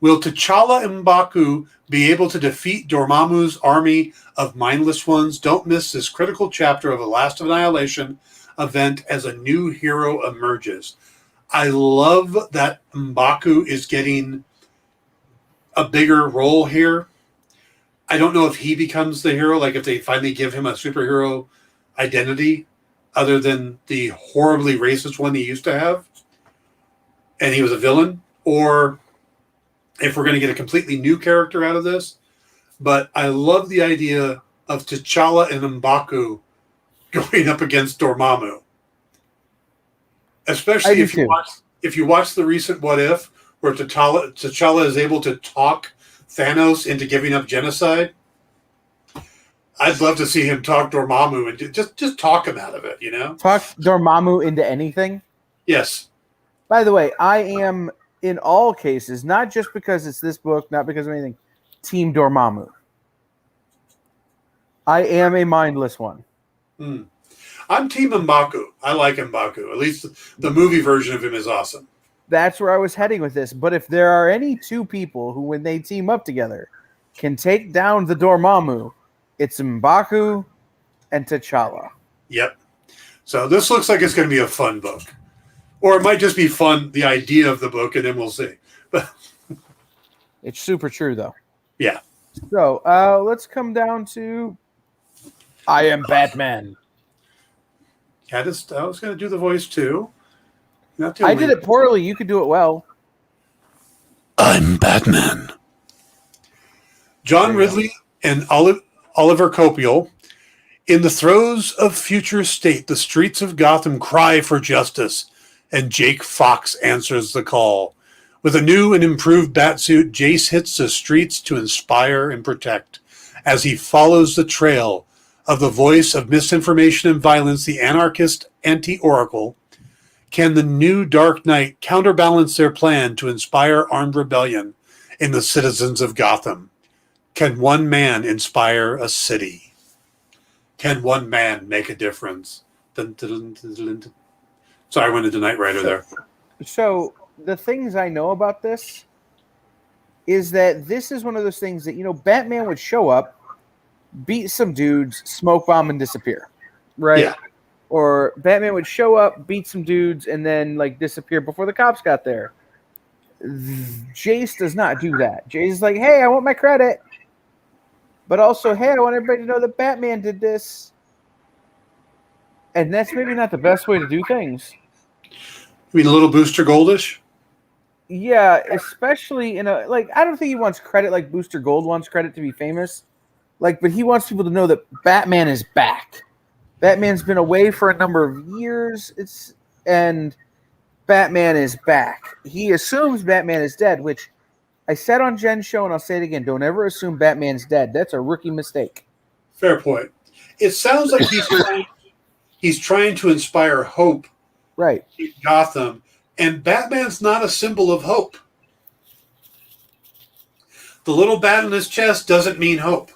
[SPEAKER 2] Will T'Challa M'Baku be able to defeat Dormammu's army of mindless ones? Don't miss this critical chapter of the Last Annihilation event as a new hero emerges. I love that M'Baku is getting a bigger role here. I don't know if he becomes the hero, like if they finally give him a superhero identity other than the horribly racist one he used to have, and he was a villain, or if we're going to get a completely new character out of this. But I love the idea of T'Challa and M'Baku going up against Dormammu. Especially if you watch the recent What If, where T'Challa is able to talk Thanos into giving up genocide. I'd love to see him talk Dormammu and just talk him out of it, you know?
[SPEAKER 1] Talk Dormammu into anything?
[SPEAKER 2] Yes.
[SPEAKER 1] By the way, I am, in all cases, not just because it's this book, not because of anything, Team Dormammu. I am a mindless one.
[SPEAKER 2] I'm Team M'Baku. I like M'Baku. At least the movie version of him is awesome.
[SPEAKER 1] That's where I was heading with this. But if there are any two people who, when they team up together, can take down the Dormammu, it's M'Baku and T'Challa.
[SPEAKER 2] Yep. So this looks like it's going to be a fun book. Or it might just be fun, the idea of the book, and then we'll see.
[SPEAKER 1] It's super true, though.
[SPEAKER 2] Yeah.
[SPEAKER 1] So let's come down to I Am Batman.
[SPEAKER 2] I was going to do the voice, too.
[SPEAKER 1] I did it poorly. You could do it well.
[SPEAKER 4] I'm Batman.
[SPEAKER 2] John Ridley and Oliver Copiel. In the throes of future state, the streets of Gotham cry for justice, and Jake Fox answers the call. With a new and improved batsuit, Jace hits the streets to inspire and protect. As he follows the trail of the voice of misinformation and violence, the anarchist anti-Oracle, can the new Dark Knight counterbalance their plan to inspire armed rebellion in the citizens of Gotham? Can one man inspire a city? Can one man make a difference? Dun, dun, dun, dun, dun. Sorry, I went into Knight Rider there.
[SPEAKER 1] So the things I know about this is that this is one of those things that, Batman would show up, beat some dudes, smoke bomb, and disappear. Right?
[SPEAKER 2] Yeah.
[SPEAKER 1] Or Batman would show up, beat some dudes, and then disappear before the cops got there. Jace does not do that. Jace is like, hey, I want my credit. But also, hey, I want everybody to know that Batman did this. And that's maybe not the best way to do things.
[SPEAKER 2] You mean a little Booster Goldish?
[SPEAKER 1] Yeah, especially in I don't think he wants credit like Booster Gold wants credit to be famous. But he wants people to know that Batman is back. Batman's been away for a number of years, and Batman is back. He assumes Batman is dead, which I said on Jen's show, and I'll say it again. Don't ever assume Batman's dead. That's a rookie mistake.
[SPEAKER 2] Fair point. It sounds like he's trying to inspire hope,
[SPEAKER 1] right,
[SPEAKER 2] in Gotham, and Batman's not a symbol of hope. The little bat on his chest doesn't mean hope.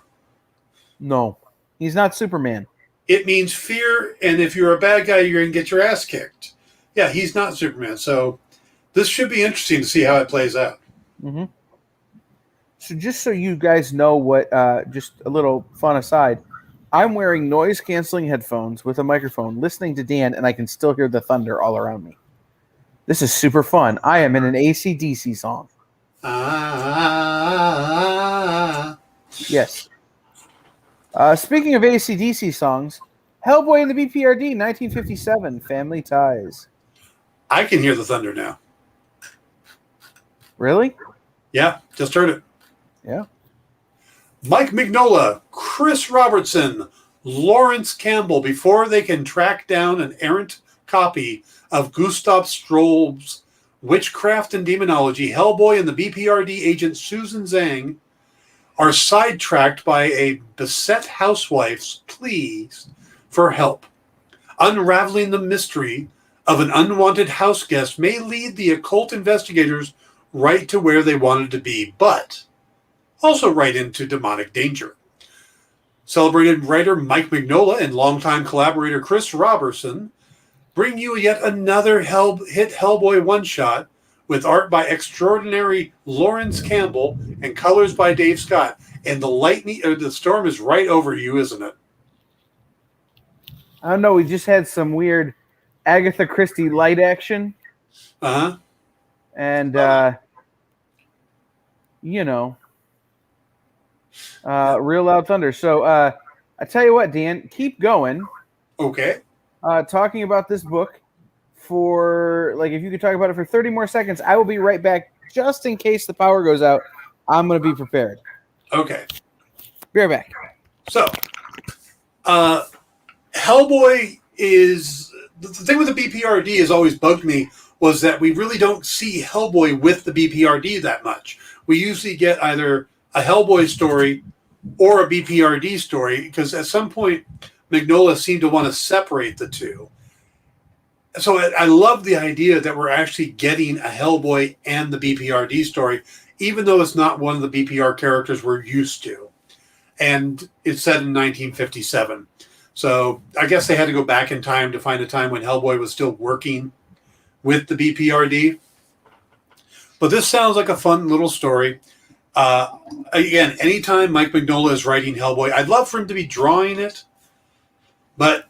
[SPEAKER 1] No, he's not Superman.
[SPEAKER 2] It means fear, and if you're a bad guy, you're going to get your ass kicked. Yeah, he's not Superman, so this should be interesting to see how it plays out.
[SPEAKER 1] Mm-hmm. So just so you guys know what, just a little fun aside, I'm wearing noise-canceling headphones with a microphone, listening to Dan, and I can still hear the thunder all around me. This is super fun. I am in an AC/DC song. Yes. Speaking of AC/DC songs, Hellboy and the BPRD, 1957, Family Ties.
[SPEAKER 2] I can hear the thunder now.
[SPEAKER 1] Really?
[SPEAKER 2] Yeah, just heard it.
[SPEAKER 1] Yeah.
[SPEAKER 2] Mike Mignola, Chris Robertson, Lawrence Campbell, before they can track down an errant copy of Gustav Stroll's Witchcraft and Demonology, Hellboy and the BPRD agent Susan Zhang are sidetracked by a beset housewife's pleas for help. Unraveling the mystery of an unwanted house guest may lead the occult investigators right to where they wanted to be, but also right into demonic danger. Celebrated writer Mike Mignola and longtime collaborator Chris Robertson bring you yet another hit Hellboy one-shot with art by extraordinary Lawrence Campbell and colors by Dave Scott. And the storm is right over you, isn't it?
[SPEAKER 1] I don't know. We just had some weird Agatha Christie light action.
[SPEAKER 2] Uh-huh.
[SPEAKER 1] And, real loud thunder. So I tell you what, Dan, keep going.
[SPEAKER 2] Okay.
[SPEAKER 1] Talking about this book for, if you could talk about it for 30 more seconds, I will be right back just in case the power goes out, I'm going to be prepared.
[SPEAKER 2] Okay.
[SPEAKER 1] Be right back.
[SPEAKER 2] So, Hellboy is the thing with the BPRD has always bugged me was that we really don't see Hellboy with the BPRD that much. We usually get either a Hellboy story or a BPRD story because at some point Mignola seemed to want to separate the two. So I love the idea that we're actually getting a Hellboy and the BPRD story, even though it's not one of the BPR characters we're used to. And it's set in 1957. So I guess they had to go back in time to find a time when Hellboy was still working with the BPRD. But this sounds like a fun little story. Again, anytime Mike Mignola is writing Hellboy, I'd love for him to be drawing it. But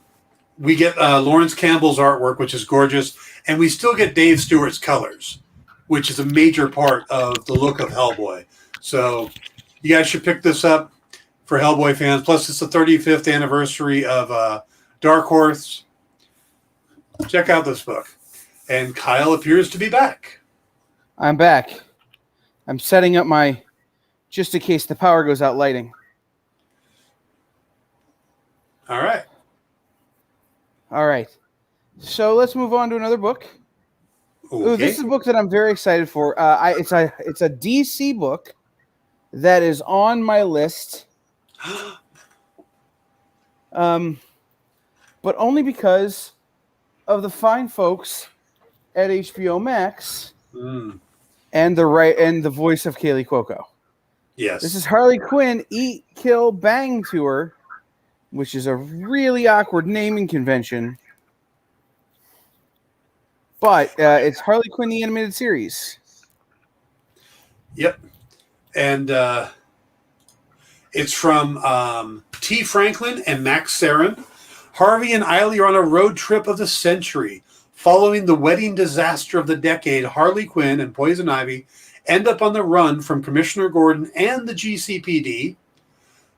[SPEAKER 2] we get Lawrence Campbell's artwork, which is gorgeous. And we still get Dave Stewart's colors, which is a major part of the look of Hellboy. So you guys should pick this up for Hellboy fans. Plus, it's the 35th anniversary of Dark Horse. Check out this book. And Kyle appears to be back.
[SPEAKER 1] I'm back. I'm setting up my just in case the power goes out lighting.
[SPEAKER 2] All right.
[SPEAKER 1] All right. So let's move on to another book.
[SPEAKER 2] Okay.
[SPEAKER 1] Ooh, this is a book that I'm very excited for. It's a DC book that is on my list. But only because of the fine folks at HBO Max and the voice of Kaylee Cuoco.
[SPEAKER 2] Yes.
[SPEAKER 1] This is Harley Quinn Eat, Kill, Bang Tour, which is a really awkward naming convention. But it's Harley Quinn, the animated series.
[SPEAKER 2] Yep. And it's from T. Franklin and Max Sarin. Harvey and Eiley are on a road trip of the century. Following the wedding disaster of the decade, Harley Quinn and Poison Ivy end up on the run from Commissioner Gordon and the GCPD.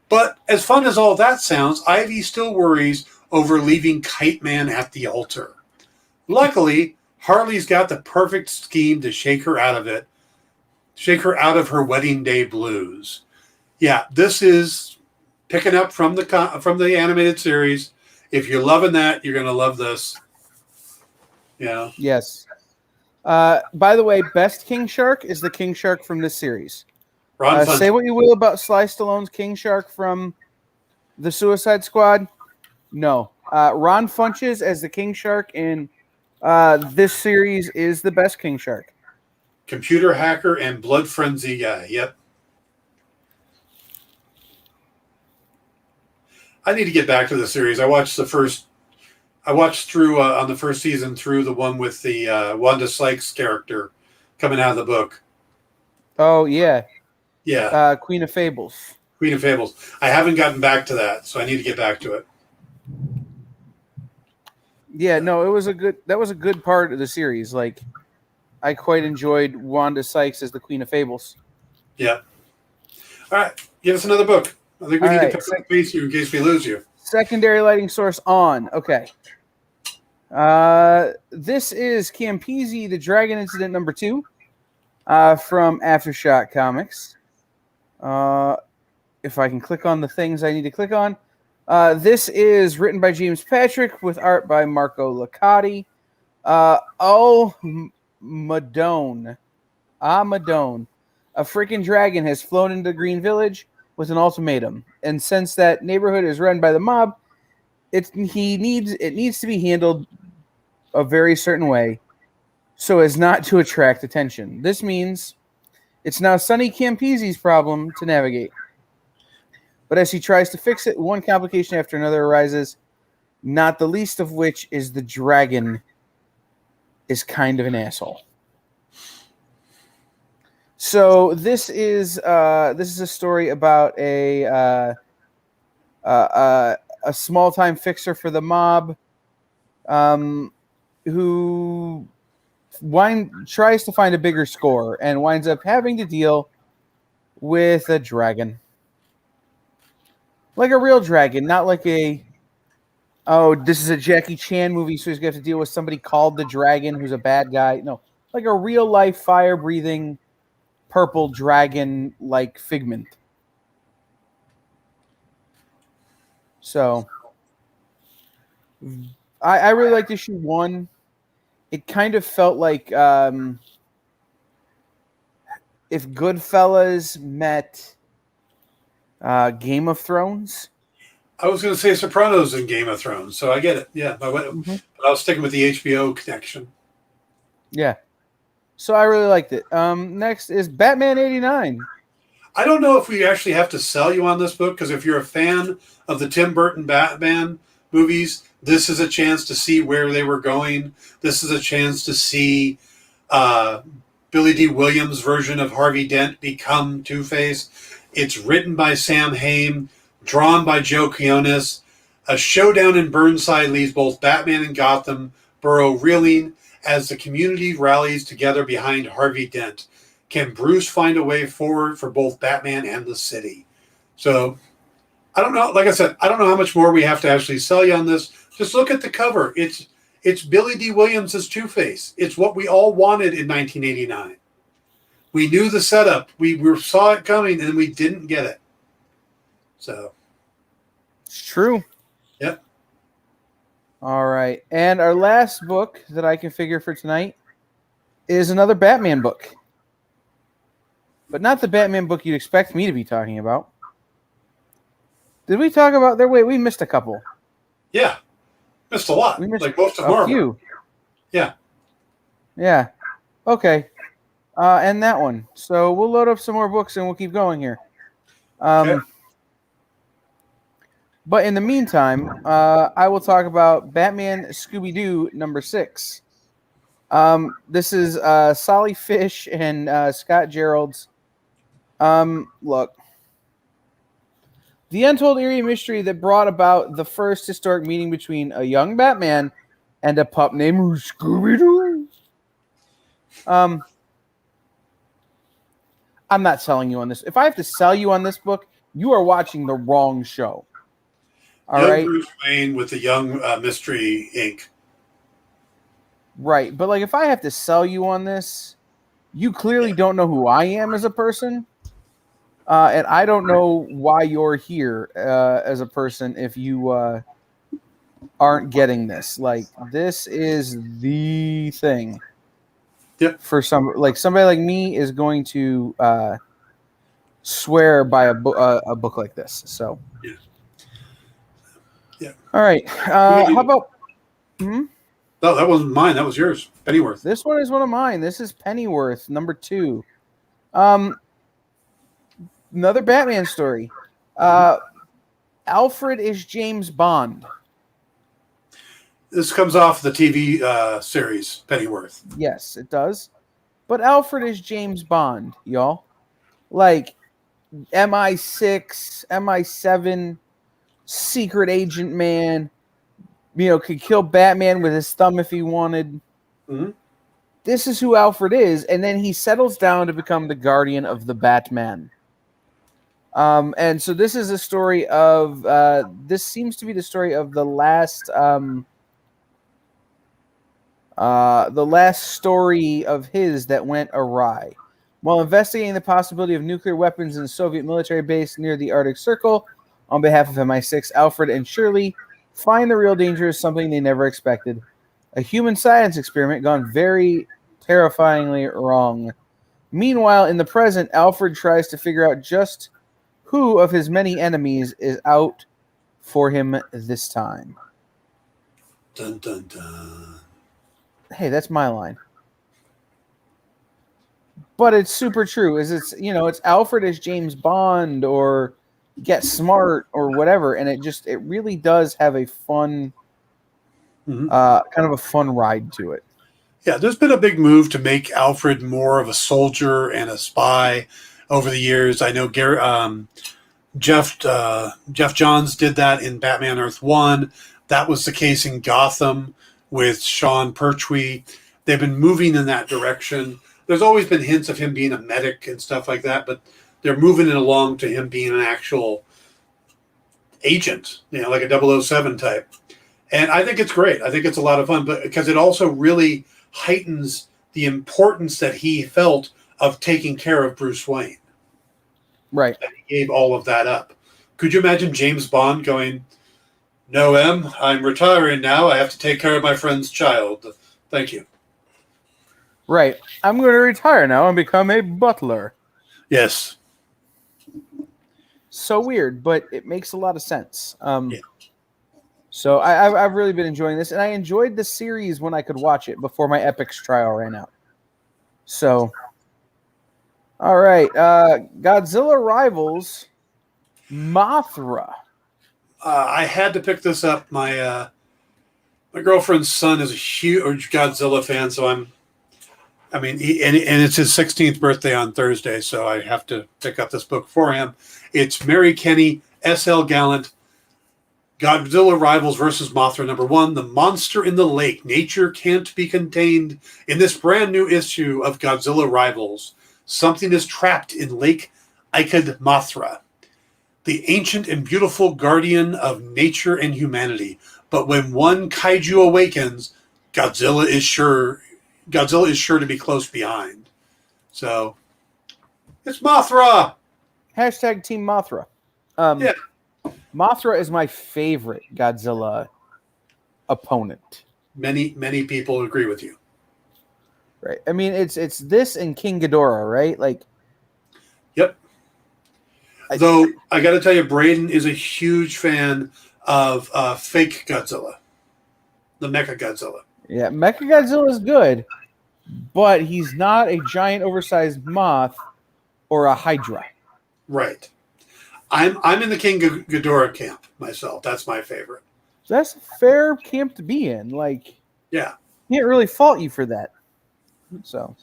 [SPEAKER 2] But as fun as all that sounds, Ivy still worries over leaving Kite Man at the altar. Luckily, Harley's got the perfect scheme to shake her out of it. Shake her out of her wedding day blues. Yeah, this is picking up from the animated series. If you're loving that, you're going to love this. Yeah.
[SPEAKER 1] Yes. By the way, best King Shark is the King Shark from this series. Say what you will about Sly Stallone's King Shark from the Suicide Squad. No. Ron Funches as the King Shark in this series is the best King Shark.
[SPEAKER 2] Computer hacker and blood frenzy guy. Yep. I need to get back to the series. I watched through on the first season through the one with the Wanda Sykes character coming out of the book.
[SPEAKER 1] Oh, yeah.
[SPEAKER 2] Yeah.
[SPEAKER 1] Queen of Fables.
[SPEAKER 2] Queen of Fables. I haven't gotten back to that, so I need to get back to it.
[SPEAKER 1] Yeah, no, that was a good part of the series. Like, I quite enjoyed Wanda Sykes as the Queen of Fables.
[SPEAKER 2] Yeah. All right. Give us another book. I think we need to pick up space here in case we lose you.
[SPEAKER 1] Secondary lighting source on. Okay. This is Campisi, the Dragon Incident number 2 from Aftershock Comics. If I can click on the things I need to click on. This is written by James Patrick with art by Marco Licati. Madone. A freaking dragon has flown into Green Village with an ultimatum. And since that neighborhood is run by the mob, it needs to be handled a very certain way so as not to attract attention. This means it's now Sonny Campisi's problem to navigate. But as he tries to fix it, one complication after another arises, not the least of which is the dragon is kind of an asshole. So this is a story about a small-time fixer for the mob who tries to find a bigger score and winds up having to deal with a dragon. Like a real dragon, not like this is a Jackie Chan movie, so he's going to have to deal with somebody called the Dragon who's a bad guy. No, like a real-life fire-breathing purple dragon like figment. So I really liked issue 1. It kind of felt like if Goodfellas met Game of Thrones.
[SPEAKER 2] I was going to say Sopranos and Game of Thrones, so I get it. Yeah, but I was sticking with the HBO connection.
[SPEAKER 1] Yeah. So I really liked it. Next is Batman 89.
[SPEAKER 2] I don't know if we actually have to sell you on this book, because if you're a fan of the Tim Burton Batman movies, this is a chance to see where they were going. This is a chance to see Billy D. Williams' version of Harvey Dent become Two-Face. It's written by Sam Hamm, drawn by Joe Quinones. A showdown in Burnside leaves both Batman and Gotham Borough reeling as the community rallies together behind Harvey Dent. Can Bruce find a way forward for both Batman and the city? So, I don't know. Like I said, I don't know how much more we have to actually sell you on this. Just look at the cover. It's Billy D. Williams as Two-Face. It's what we all wanted in 1989. We knew the setup. We saw it coming, and we didn't get it. So,
[SPEAKER 1] it's true.
[SPEAKER 2] Yep.
[SPEAKER 1] All right. And our last book that I can figure for tonight is another Batman book. But not the Batman book you'd expect me to be talking about. Did we talk about there? Wait, we missed a couple.
[SPEAKER 2] Yeah. Missed a lot.
[SPEAKER 1] We missed
[SPEAKER 2] like most of
[SPEAKER 1] a
[SPEAKER 2] Marvel.
[SPEAKER 1] few.
[SPEAKER 2] Yeah.
[SPEAKER 1] Yeah. Okay. And that one. So we'll load up some more books and we'll keep going here.
[SPEAKER 2] Okay.
[SPEAKER 1] But in the meantime, I will talk about Batman Scooby-Doo number 6. This is Solly Fish and Scott Gerald's. Look. The untold eerie mystery that brought about the first historic meeting between a young Batman and a pup named Scooby-Doo. I'm not selling you on this. If I have to sell you on this book, you are watching the wrong show. All
[SPEAKER 2] young
[SPEAKER 1] right?
[SPEAKER 2] Bruce Wayne with the young Mystery Inc.
[SPEAKER 1] Right. But like, if I have to sell you on this, you clearly don't know who I am as a person. And I don't know why you're here as a person if you aren't getting this. Like, this is the thing.
[SPEAKER 2] Yep.
[SPEAKER 1] For somebody like me is going to swear by a book like this. So.
[SPEAKER 2] Yeah. Yeah.
[SPEAKER 1] All right. How about?
[SPEAKER 2] No, that wasn't mine. That was yours. Pennyworth.
[SPEAKER 1] This one is one of mine. This is Pennyworth number 2. Another Batman story. Alfred is James Bond.
[SPEAKER 2] This comes off the TV series, Pennyworth.
[SPEAKER 1] Yes, it does. But Alfred is James Bond, y'all. Like MI6, MI7, secret agent man, could kill Batman with his thumb if he wanted.
[SPEAKER 2] Mm-hmm.
[SPEAKER 1] This is who Alfred is, and then he settles down to become the guardian of the Batman. And so this is a story of this seems to be the story of the last story of his that went awry. While investigating the possibility of nuclear weapons in a Soviet military base near the Arctic Circle, on behalf of MI6, Alfred and Shirley find the real danger is something they never expected. A human science experiment gone very terrifyingly wrong. Meanwhile, in the present, Alfred tries to figure out just who of his many enemies is out for him this time.
[SPEAKER 2] Dun, dun, dun.
[SPEAKER 1] Hey, that's my line. But it's super true. It's Alfred as James Bond or Get Smart or whatever, and it really does have a fun, kind of a fun ride to it.
[SPEAKER 2] Yeah, there's been a big move to make Alfred more of a soldier and a spy over the years. I know Jeff Johns did that in Batman Earth 1. That was the case in Gotham with Sean Pertwee. They've been moving in that direction. There's always been hints of him being a medic and stuff like that, but they're moving it along to him being an actual agent, like a 007 type. And I think it's great. I think it's a lot of fun, but because it also really heightens the importance that he felt of taking care of Bruce Wayne.
[SPEAKER 1] Right.
[SPEAKER 2] And he gave all of that up. Could you imagine James Bond going, "No, M, I'm retiring now. I have to take care of my friend's child. Thank you."
[SPEAKER 1] Right. I'm going to retire now and become a butler.
[SPEAKER 2] Yes.
[SPEAKER 1] So weird, but it makes a lot of sense.
[SPEAKER 2] Yeah.
[SPEAKER 1] So I've really been enjoying this, and I enjoyed the series when I could watch it before my Epix trial ran out. So, all right, Godzilla rivals Mothra.
[SPEAKER 2] I had to pick this up. My girlfriend's son is a huge Godzilla fan, so and it's his 16th birthday on Thursday, so I have to pick up this book for him. It's Mary Kenny, S.L. Gallant, Godzilla Rivals versus Mothra #1, The Monster in the Lake. Nature can't be contained. In this brand new issue of Godzilla Rivals, something is trapped in Lake Ikad Mothra, the ancient and beautiful guardian of nature and humanity. But when one kaiju awakens, Godzilla is sure to be close behind. So, it's Mothra!
[SPEAKER 1] Hashtag Team Mothra.
[SPEAKER 2] Yeah.
[SPEAKER 1] Mothra is my favorite Godzilla opponent.
[SPEAKER 2] Many people agree with you.
[SPEAKER 1] Right. I mean, it's this and King Ghidorah, right? Like,
[SPEAKER 2] yep. Though I got to tell you, Braden is a huge fan of fake Godzilla, the Mecha Godzilla.
[SPEAKER 1] Yeah, Mecha Godzilla is good, but he's not a giant, oversized moth or a Hydra.
[SPEAKER 2] Right. I'm in the King Ghidorah camp myself. That's my favorite.
[SPEAKER 1] That's a fair camp to be in. Like,
[SPEAKER 2] yeah,
[SPEAKER 1] can't really fault you for that. So,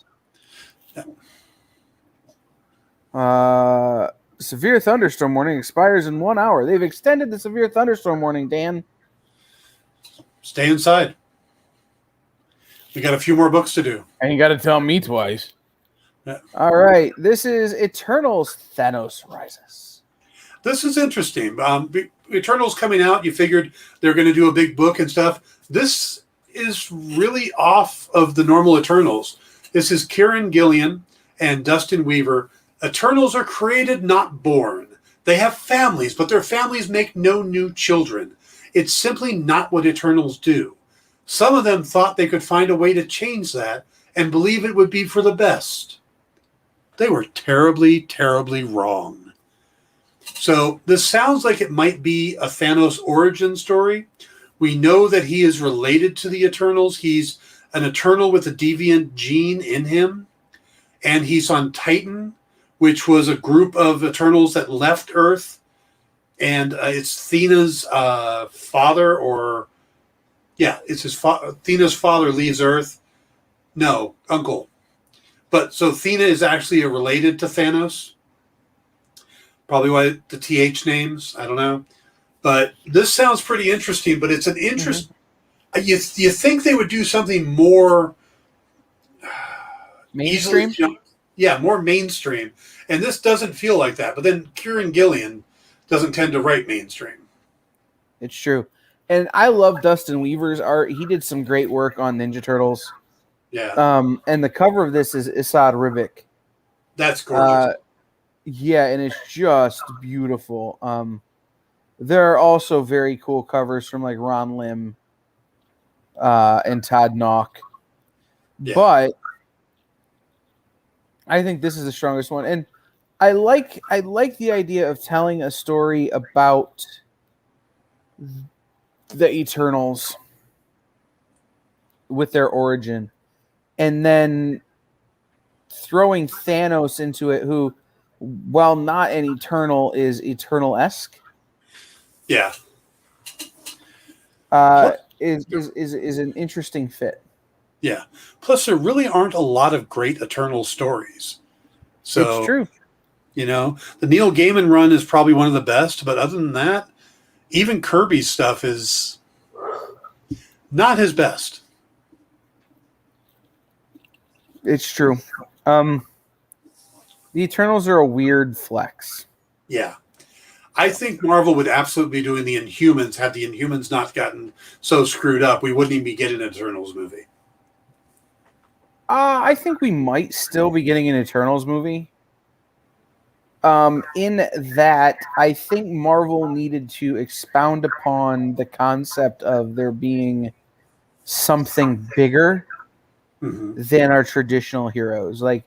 [SPEAKER 1] severe thunderstorm warning expires in 1 hour. They've extended the severe thunderstorm warning, Dan.
[SPEAKER 2] Stay inside. We got a few more books to do.
[SPEAKER 1] And you got to tell me twice.
[SPEAKER 2] Yeah.
[SPEAKER 1] All right. This is Eternals Thanos Rises.
[SPEAKER 2] This is interesting. Eternals coming out. You figured they're going to do a big book and stuff. This is really off of the normal Eternals. This is Kieran Gillian and Dustin Weaver. Eternals are created, not born. They have families, but their families make no new children. It's simply not what Eternals do. Some of them thought they could find a way to change that and believe it would be for the best. They were terribly, terribly wrong. So this sounds like it might be a Thanos origin story. We know that he is related to the Eternals. He's an Eternal with a deviant gene in him. And he's on Titan, which was a group of Eternals that left Earth. And it's Thena's father, or... yeah, it's his Thena's father leaves Earth. No, uncle. But so Thena is actually related to Thanos. Probably why the TH names. I don't know. But this sounds pretty interesting. But it's an interest. Mm-hmm. You think they would do something more
[SPEAKER 1] mainstream?
[SPEAKER 2] Yeah, more mainstream. And this doesn't feel like that. But then Kieran Gillian doesn't tend to write mainstream.
[SPEAKER 1] It's true. And I love Dustin Weaver's art. He did some great work on Ninja Turtles.
[SPEAKER 2] Yeah.
[SPEAKER 1] And the cover of this is Isad Ribic.
[SPEAKER 2] That's gorgeous.
[SPEAKER 1] Yeah, and it's just beautiful. There are also very cool covers from like Ron Lim and Todd Nauck. Yeah. But I think this is the strongest one. And I like the idea of telling a story about the Eternals with their origin, and then throwing Thanos into it, who, while not an Eternal, is Eternal-esque.
[SPEAKER 2] Yeah.
[SPEAKER 1] Is an interesting fit.
[SPEAKER 2] Yeah. Plus, there really aren't a lot of great Eternal stories. So,
[SPEAKER 1] it's true.
[SPEAKER 2] You know, the Neil Gaiman run is probably one of the best, but other than that, even Kirby's stuff is not his best.
[SPEAKER 1] It's true. The Eternals are a weird flex.
[SPEAKER 2] Yeah. I think Marvel would absolutely be doing the Inhumans had the Inhumans not gotten so screwed up. We wouldn't even be getting an Eternals movie.
[SPEAKER 1] I think we might still be getting an Eternals movie. In that, I think Marvel needed to expound upon the concept of there being something bigger than our traditional heroes. Like,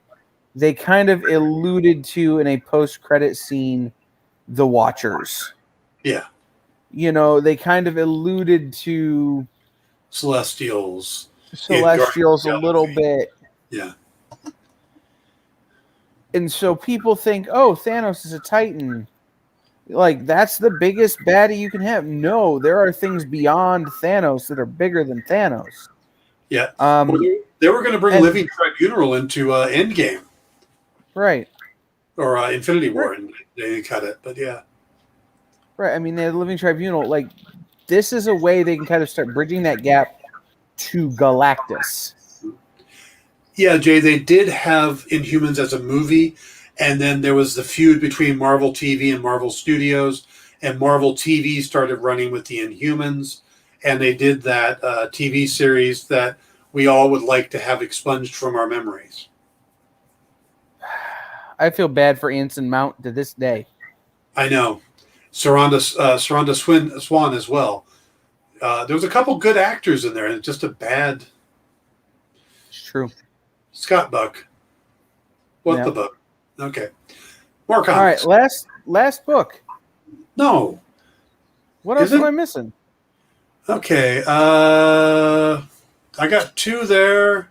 [SPEAKER 1] they kind of alluded to in a post-credit scene the Watchers.
[SPEAKER 2] Yeah.
[SPEAKER 1] You know, they kind of alluded to
[SPEAKER 2] Celestials
[SPEAKER 1] a little bit.
[SPEAKER 2] Yeah.
[SPEAKER 1] And so people think, oh, Thanos is a Titan. Like, that's the biggest baddie you can have. No, there are things beyond Thanos that are bigger than Thanos.
[SPEAKER 2] Yeah. Well, they were going to bring Living Tribunal into Endgame.
[SPEAKER 1] Right.
[SPEAKER 2] Or Infinity War, and they didn't cut it, but yeah.
[SPEAKER 1] Right. I mean, the Living Tribunal, like, this is a way they can kind of start bridging that gap to Galactus.
[SPEAKER 2] Yeah, Jay, they did have Inhumans as a movie, and then there was the feud between Marvel TV and Marvel Studios, and Marvel TV started running with the Inhumans, and they did that TV series that we all would like to have expunged from our memories.
[SPEAKER 1] I feel bad for Anson Mount to this day.
[SPEAKER 2] I know. Saranda Swan as well. There was a couple good actors in there, and just a bad...
[SPEAKER 1] It's true.
[SPEAKER 2] Scott Buck. What the book? Okay. More comics.
[SPEAKER 1] All right, last book.
[SPEAKER 2] No.
[SPEAKER 1] What else am I missing?
[SPEAKER 2] Okay. I got 2 there.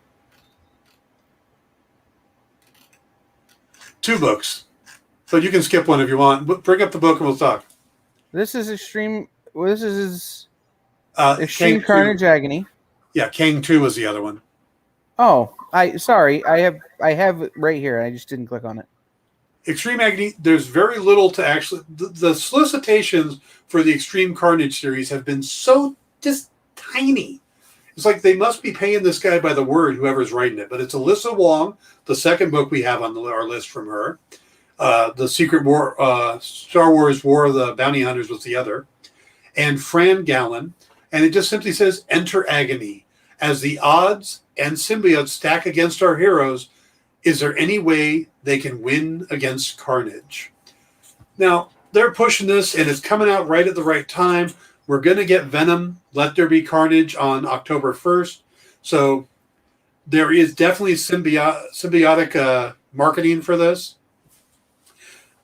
[SPEAKER 2] 2 books. But you can skip one if you want. Bring up the book and we'll talk.
[SPEAKER 1] This is Extreme
[SPEAKER 2] Kang
[SPEAKER 1] Carnage
[SPEAKER 2] 2.
[SPEAKER 1] Agony.
[SPEAKER 2] Yeah, Kang 2 was the other one.
[SPEAKER 1] Oh, I have it right here. I just didn't click on it.
[SPEAKER 2] Extreme Agony, there's very little to actually... The solicitations for the Extreme Carnage series have been so just tiny. It's like they must be paying this guy by the word, whoever's writing it. But it's Alyssa Wong, the second book we have on our list from her. The Secret War, Star Wars War of the Bounty Hunters was the other. And Fran Gallen. And it just simply says, Enter Agony. As the odds and symbiotes stack against our heroes, is there any way they can win against Carnage? Now, they're pushing this, and it's coming out right at the right time. We're going to get Venom, Let There Be Carnage on October 1st. So there is definitely symbiotic marketing for this.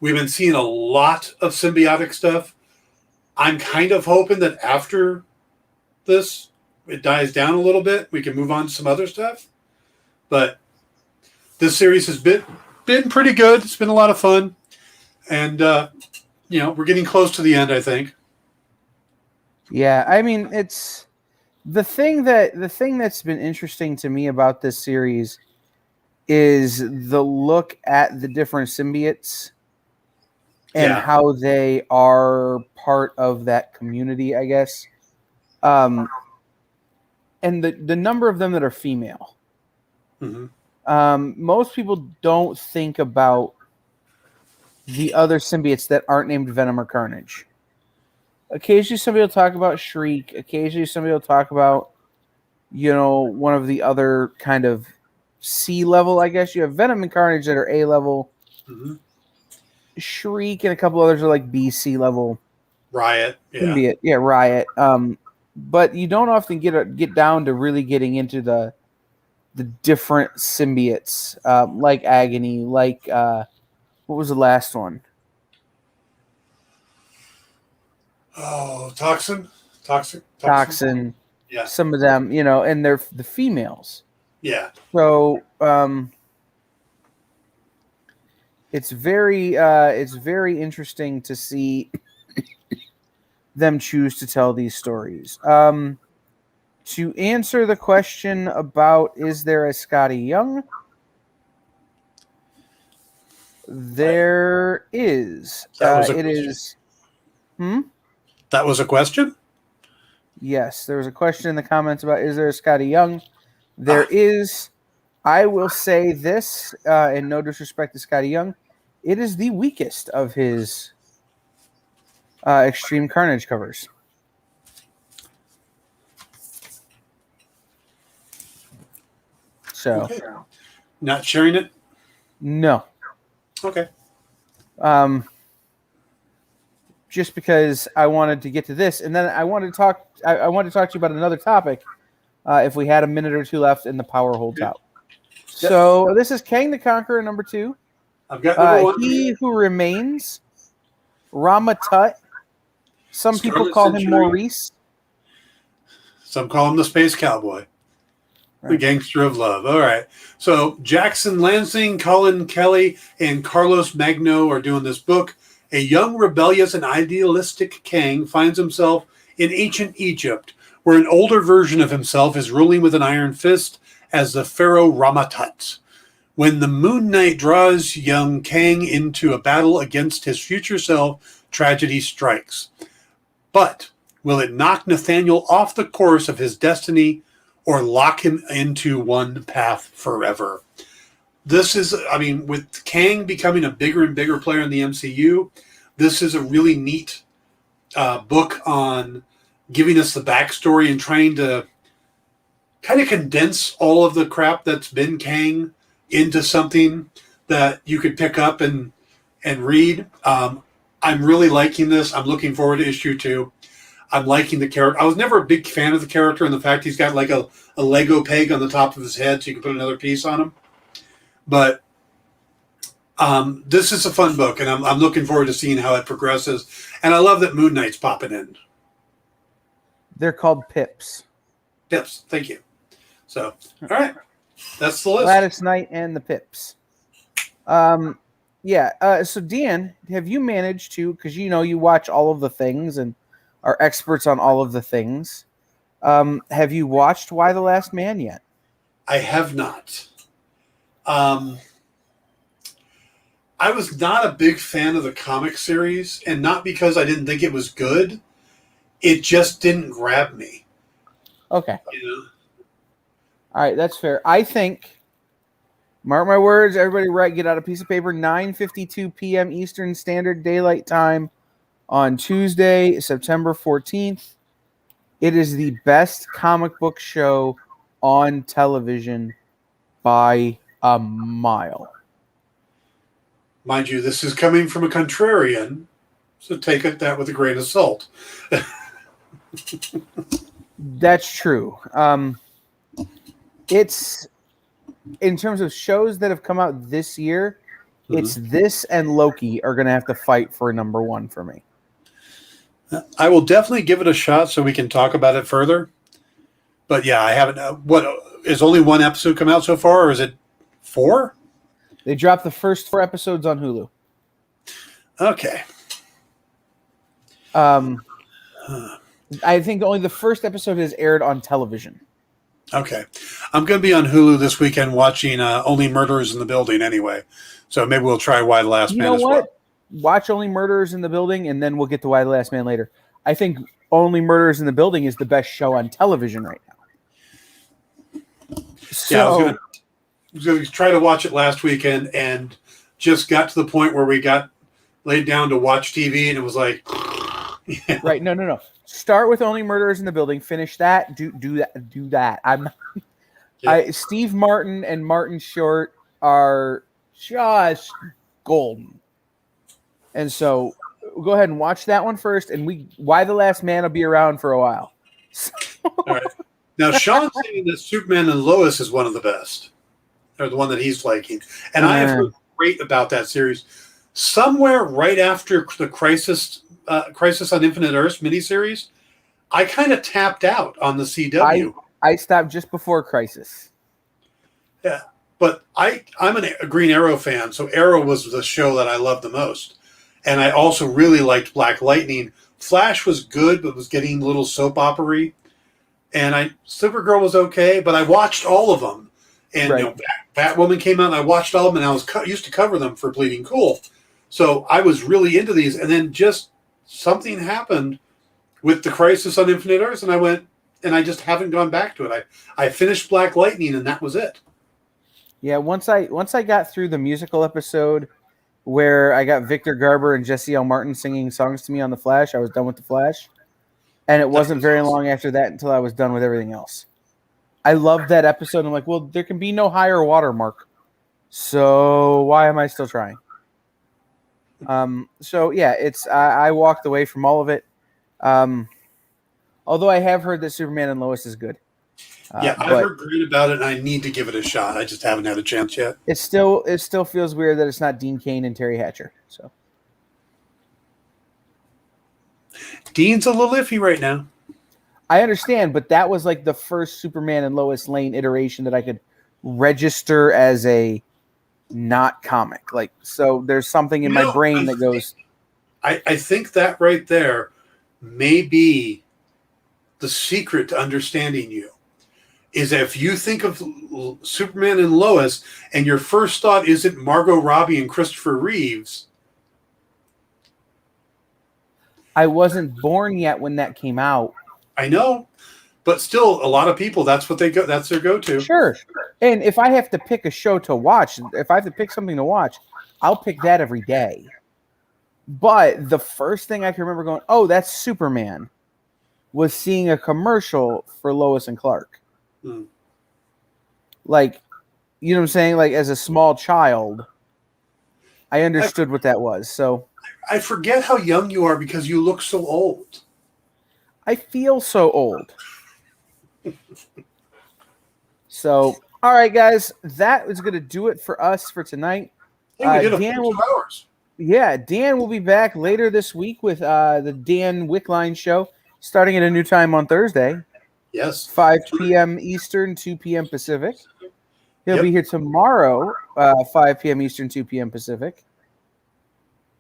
[SPEAKER 2] We've been seeing a lot of symbiotic stuff. I'm kind of hoping that after this, it dies down a little bit. We can move on to some other stuff. But this series has been pretty good. It's been a lot of fun. And, we're getting close to the end, I think.
[SPEAKER 1] Yeah, I mean, it's the thing that's been interesting to me about this series is the look at the different symbiotes and how they are part of that community, I guess. And the number of them that are female. Mm-hmm. Most people don't think about the other symbiotes that aren't named Venom or Carnage. Occasionally somebody will talk about Shriek. Occasionally somebody will talk about, one of the other kind of C level, I guess. You have Venom and Carnage that are A level. Mm-hmm. Shriek and a couple others are like B, C level.
[SPEAKER 2] Riot.
[SPEAKER 1] Symbiote. Yeah, Riot. But you don't often get down to really getting into the different symbiotes, like Agony, like what was the last one?
[SPEAKER 2] Oh, Toxin. Yeah.
[SPEAKER 1] Some of them, and they're the females.
[SPEAKER 2] Yeah.
[SPEAKER 1] So it's very interesting to see them choose to tell these stories. To answer the question about is there a Scotty Young? There is. It is.
[SPEAKER 2] That was a question?
[SPEAKER 1] Yes, there was a question in the comments about is there a Scotty Young? There is. I will say this, and no disrespect to Scotty Young, it is the weakest of his Extreme Carnage covers. So,
[SPEAKER 2] okay. Not sharing it?
[SPEAKER 1] no.
[SPEAKER 2] Okay.
[SPEAKER 1] Just because I wanted to get to this, and then I wanted to talk. I wanted to talk to you about another topic. If we had a minute or two left, and the power holds out. So this is Kang the Conqueror number 2.
[SPEAKER 2] I've got number 1.
[SPEAKER 1] He Who Remains, Rama Tut. Some people
[SPEAKER 2] Scarlet
[SPEAKER 1] call
[SPEAKER 2] Century.
[SPEAKER 1] him Maurice.
[SPEAKER 2] Some call him the Space Cowboy. The Gangster of Love. All right. So Jackson Lansing, Colin Kelly, and Carlos Magno are doing this book. A young, rebellious, and idealistic Kang finds himself in ancient Egypt, where an older version of himself is ruling with an iron fist as the pharaoh Ramatut. When the Moon Knight draws young Kang into a battle against his future self, tragedy strikes. But will it knock Nathaniel off the course of his destiny or lock him into one path forever? This is, with Kang becoming a bigger and bigger player in the MCU, this is a really neat book on giving us the backstory and trying to kind of condense all of the crap that's been Kang into something that you could pick up and read. I'm really liking this. I'm looking forward to issue 2. I'm liking the character. I was never a big fan of the character and the fact he's got like a Lego peg on the top of his head so you can put another piece on him. But this is a fun book, and I'm looking forward to seeing how it progresses. And I love that Moon Knight's popping in.
[SPEAKER 1] They're called Pips.
[SPEAKER 2] Pips, thank you. So, all right. That's the list.
[SPEAKER 1] Gladys Knight and the Pips. So Dan, have you managed to, because you watch all of the things and are experts on all of the things, have you watched Y the Last Man yet?
[SPEAKER 2] I have not. I was not a big fan of the comic series, and not because I didn't think it was good. It just didn't grab me.
[SPEAKER 1] Okay. All right, that's fair. I think, mark my words, everybody get out a piece of paper, 9:52 p.m. Eastern Standard Daylight Time on Tuesday, September 14th. It is the best comic book show on television by a mile.
[SPEAKER 2] Mind you, this is coming from a contrarian, so take that with a grain of salt.
[SPEAKER 1] That's true. It's, in terms of shows that have come out this year, it's this and Loki are going to have to fight for number 1 for me.
[SPEAKER 2] I will definitely give it a shot so we can talk about it further. But yeah, I haven't. What is only 1 episode come out so far, or is it 4?
[SPEAKER 1] They dropped the first 4 episodes on Hulu.
[SPEAKER 2] Okay.
[SPEAKER 1] I think only the first episode has aired on television.
[SPEAKER 2] Okay. I'm going to be on Hulu this weekend watching Only Murderers in the Building anyway. So maybe we'll try Y the Last Man as well.
[SPEAKER 1] Watch Only Murderers in the Building, and then we'll get to Y the Last Man later. I think Only Murderers in the Building is the best show on television right now. So,
[SPEAKER 2] yeah, I was going to try to watch it last weekend and just got to the point where we got laid down to watch TV, and it was like... Yeah.
[SPEAKER 1] Right, no. Start with Only Murderers in the Building. Finish that. Do that. Steve Martin and Martin Short are just golden. And so go ahead and watch that one first, and Y the Last Man will be around for a while.
[SPEAKER 2] All right. Now, Sean's saying that Superman and Lois is one of the best, or the one that he's liking. And I have heard great about that series. Somewhere right after the Crisis on Infinite Earths miniseries, I kind of tapped out on the CW.
[SPEAKER 1] I stopped just before Crisis.
[SPEAKER 2] Yeah, but I'm a Green Arrow fan, so Arrow was the show that I loved the most. And I also really liked Black Lightning. Flash was good, but was getting a little soap opera-y. And Supergirl was okay, but I watched all of them. And Batwoman came out, and I watched all of them, and I was used to cover them for Bleeding Cool. So I was really into these, and then just something happened with the Crisis on Infinite Earths, and I went, and I just haven't gone back to it. I finished Black Lightning, and that was it.
[SPEAKER 1] Yeah, once I got through the musical episode where I got Victor Garber and Jesse L. Martin singing songs to me on The Flash, I was done with The Flash. And it wasn't very long after that until I was done with everything else. I love that episode. I'm like, well, there can be no higher watermark, so why am I still trying? So yeah, it's I walked away from all of it. Although I have heard that Superman and Lois is good.
[SPEAKER 2] I've heard great about it, and I need to give it a shot. I just haven't had a chance yet.
[SPEAKER 1] It still feels weird that it's not Dean Cain and Terry Hatcher. So
[SPEAKER 2] Dean's a little iffy right now.
[SPEAKER 1] I understand, but that was like the first Superman and Lois Lane iteration that I could register as a not comic. Like, so there's something in my brain that goes.
[SPEAKER 2] I think that right there may be the secret to understanding you. Is if you think of Superman and Lois, and your first thought isn't Margot Robbie and Christopher Reeves.
[SPEAKER 1] I wasn't born yet when that came out.
[SPEAKER 2] I know, but still, a lot of people, that's what they go. That's their go-to.
[SPEAKER 1] Sure. And if I have to pick a show to watch, if I have to pick something to watch, I'll pick that every day. But the first thing I can remember going, oh, that's Superman, was seeing a commercial for Lois and Clark. Like, you know what I'm saying? Like, as a small child, I understood what that was. So
[SPEAKER 2] I forget how young you are because you look so old.
[SPEAKER 1] I feel so old. So, all right, guys, that is going to do it for us for tonight.
[SPEAKER 2] Hey, we did Dan 2 hours.
[SPEAKER 1] Yeah, Dan will be back later this week with the Dan Wickline Show, starting at a new time on Thursday.
[SPEAKER 2] Yes.
[SPEAKER 1] 5 p.m. Eastern, 2 p.m. Pacific. He'll be here tomorrow, 5 p.m. Eastern, 2 p.m. Pacific.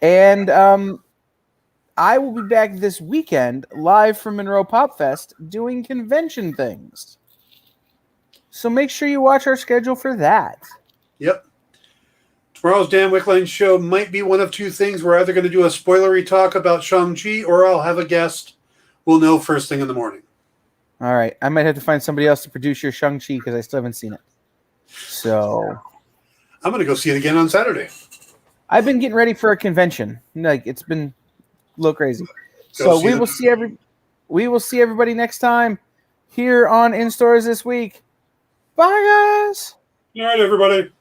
[SPEAKER 1] And I will be back this weekend, live from Monroe Pop Fest, doing convention things. So make sure you watch our schedule for that.
[SPEAKER 2] Yep. Tomorrow's Dan Wickline Show might be one of two things. We're either going to do a spoilery talk about Shang-Chi, or I'll have a guest. We'll know first thing in the morning.
[SPEAKER 1] All right. I might have to find somebody else to produce your Shang-Chi because I still haven't seen it. So
[SPEAKER 2] I'm going to go see it again on Saturday.
[SPEAKER 1] I've been getting ready for a convention. Like, it's been a little crazy. So we will see everybody next time here on In Stores This Week. Bye, guys.
[SPEAKER 2] All right, everybody.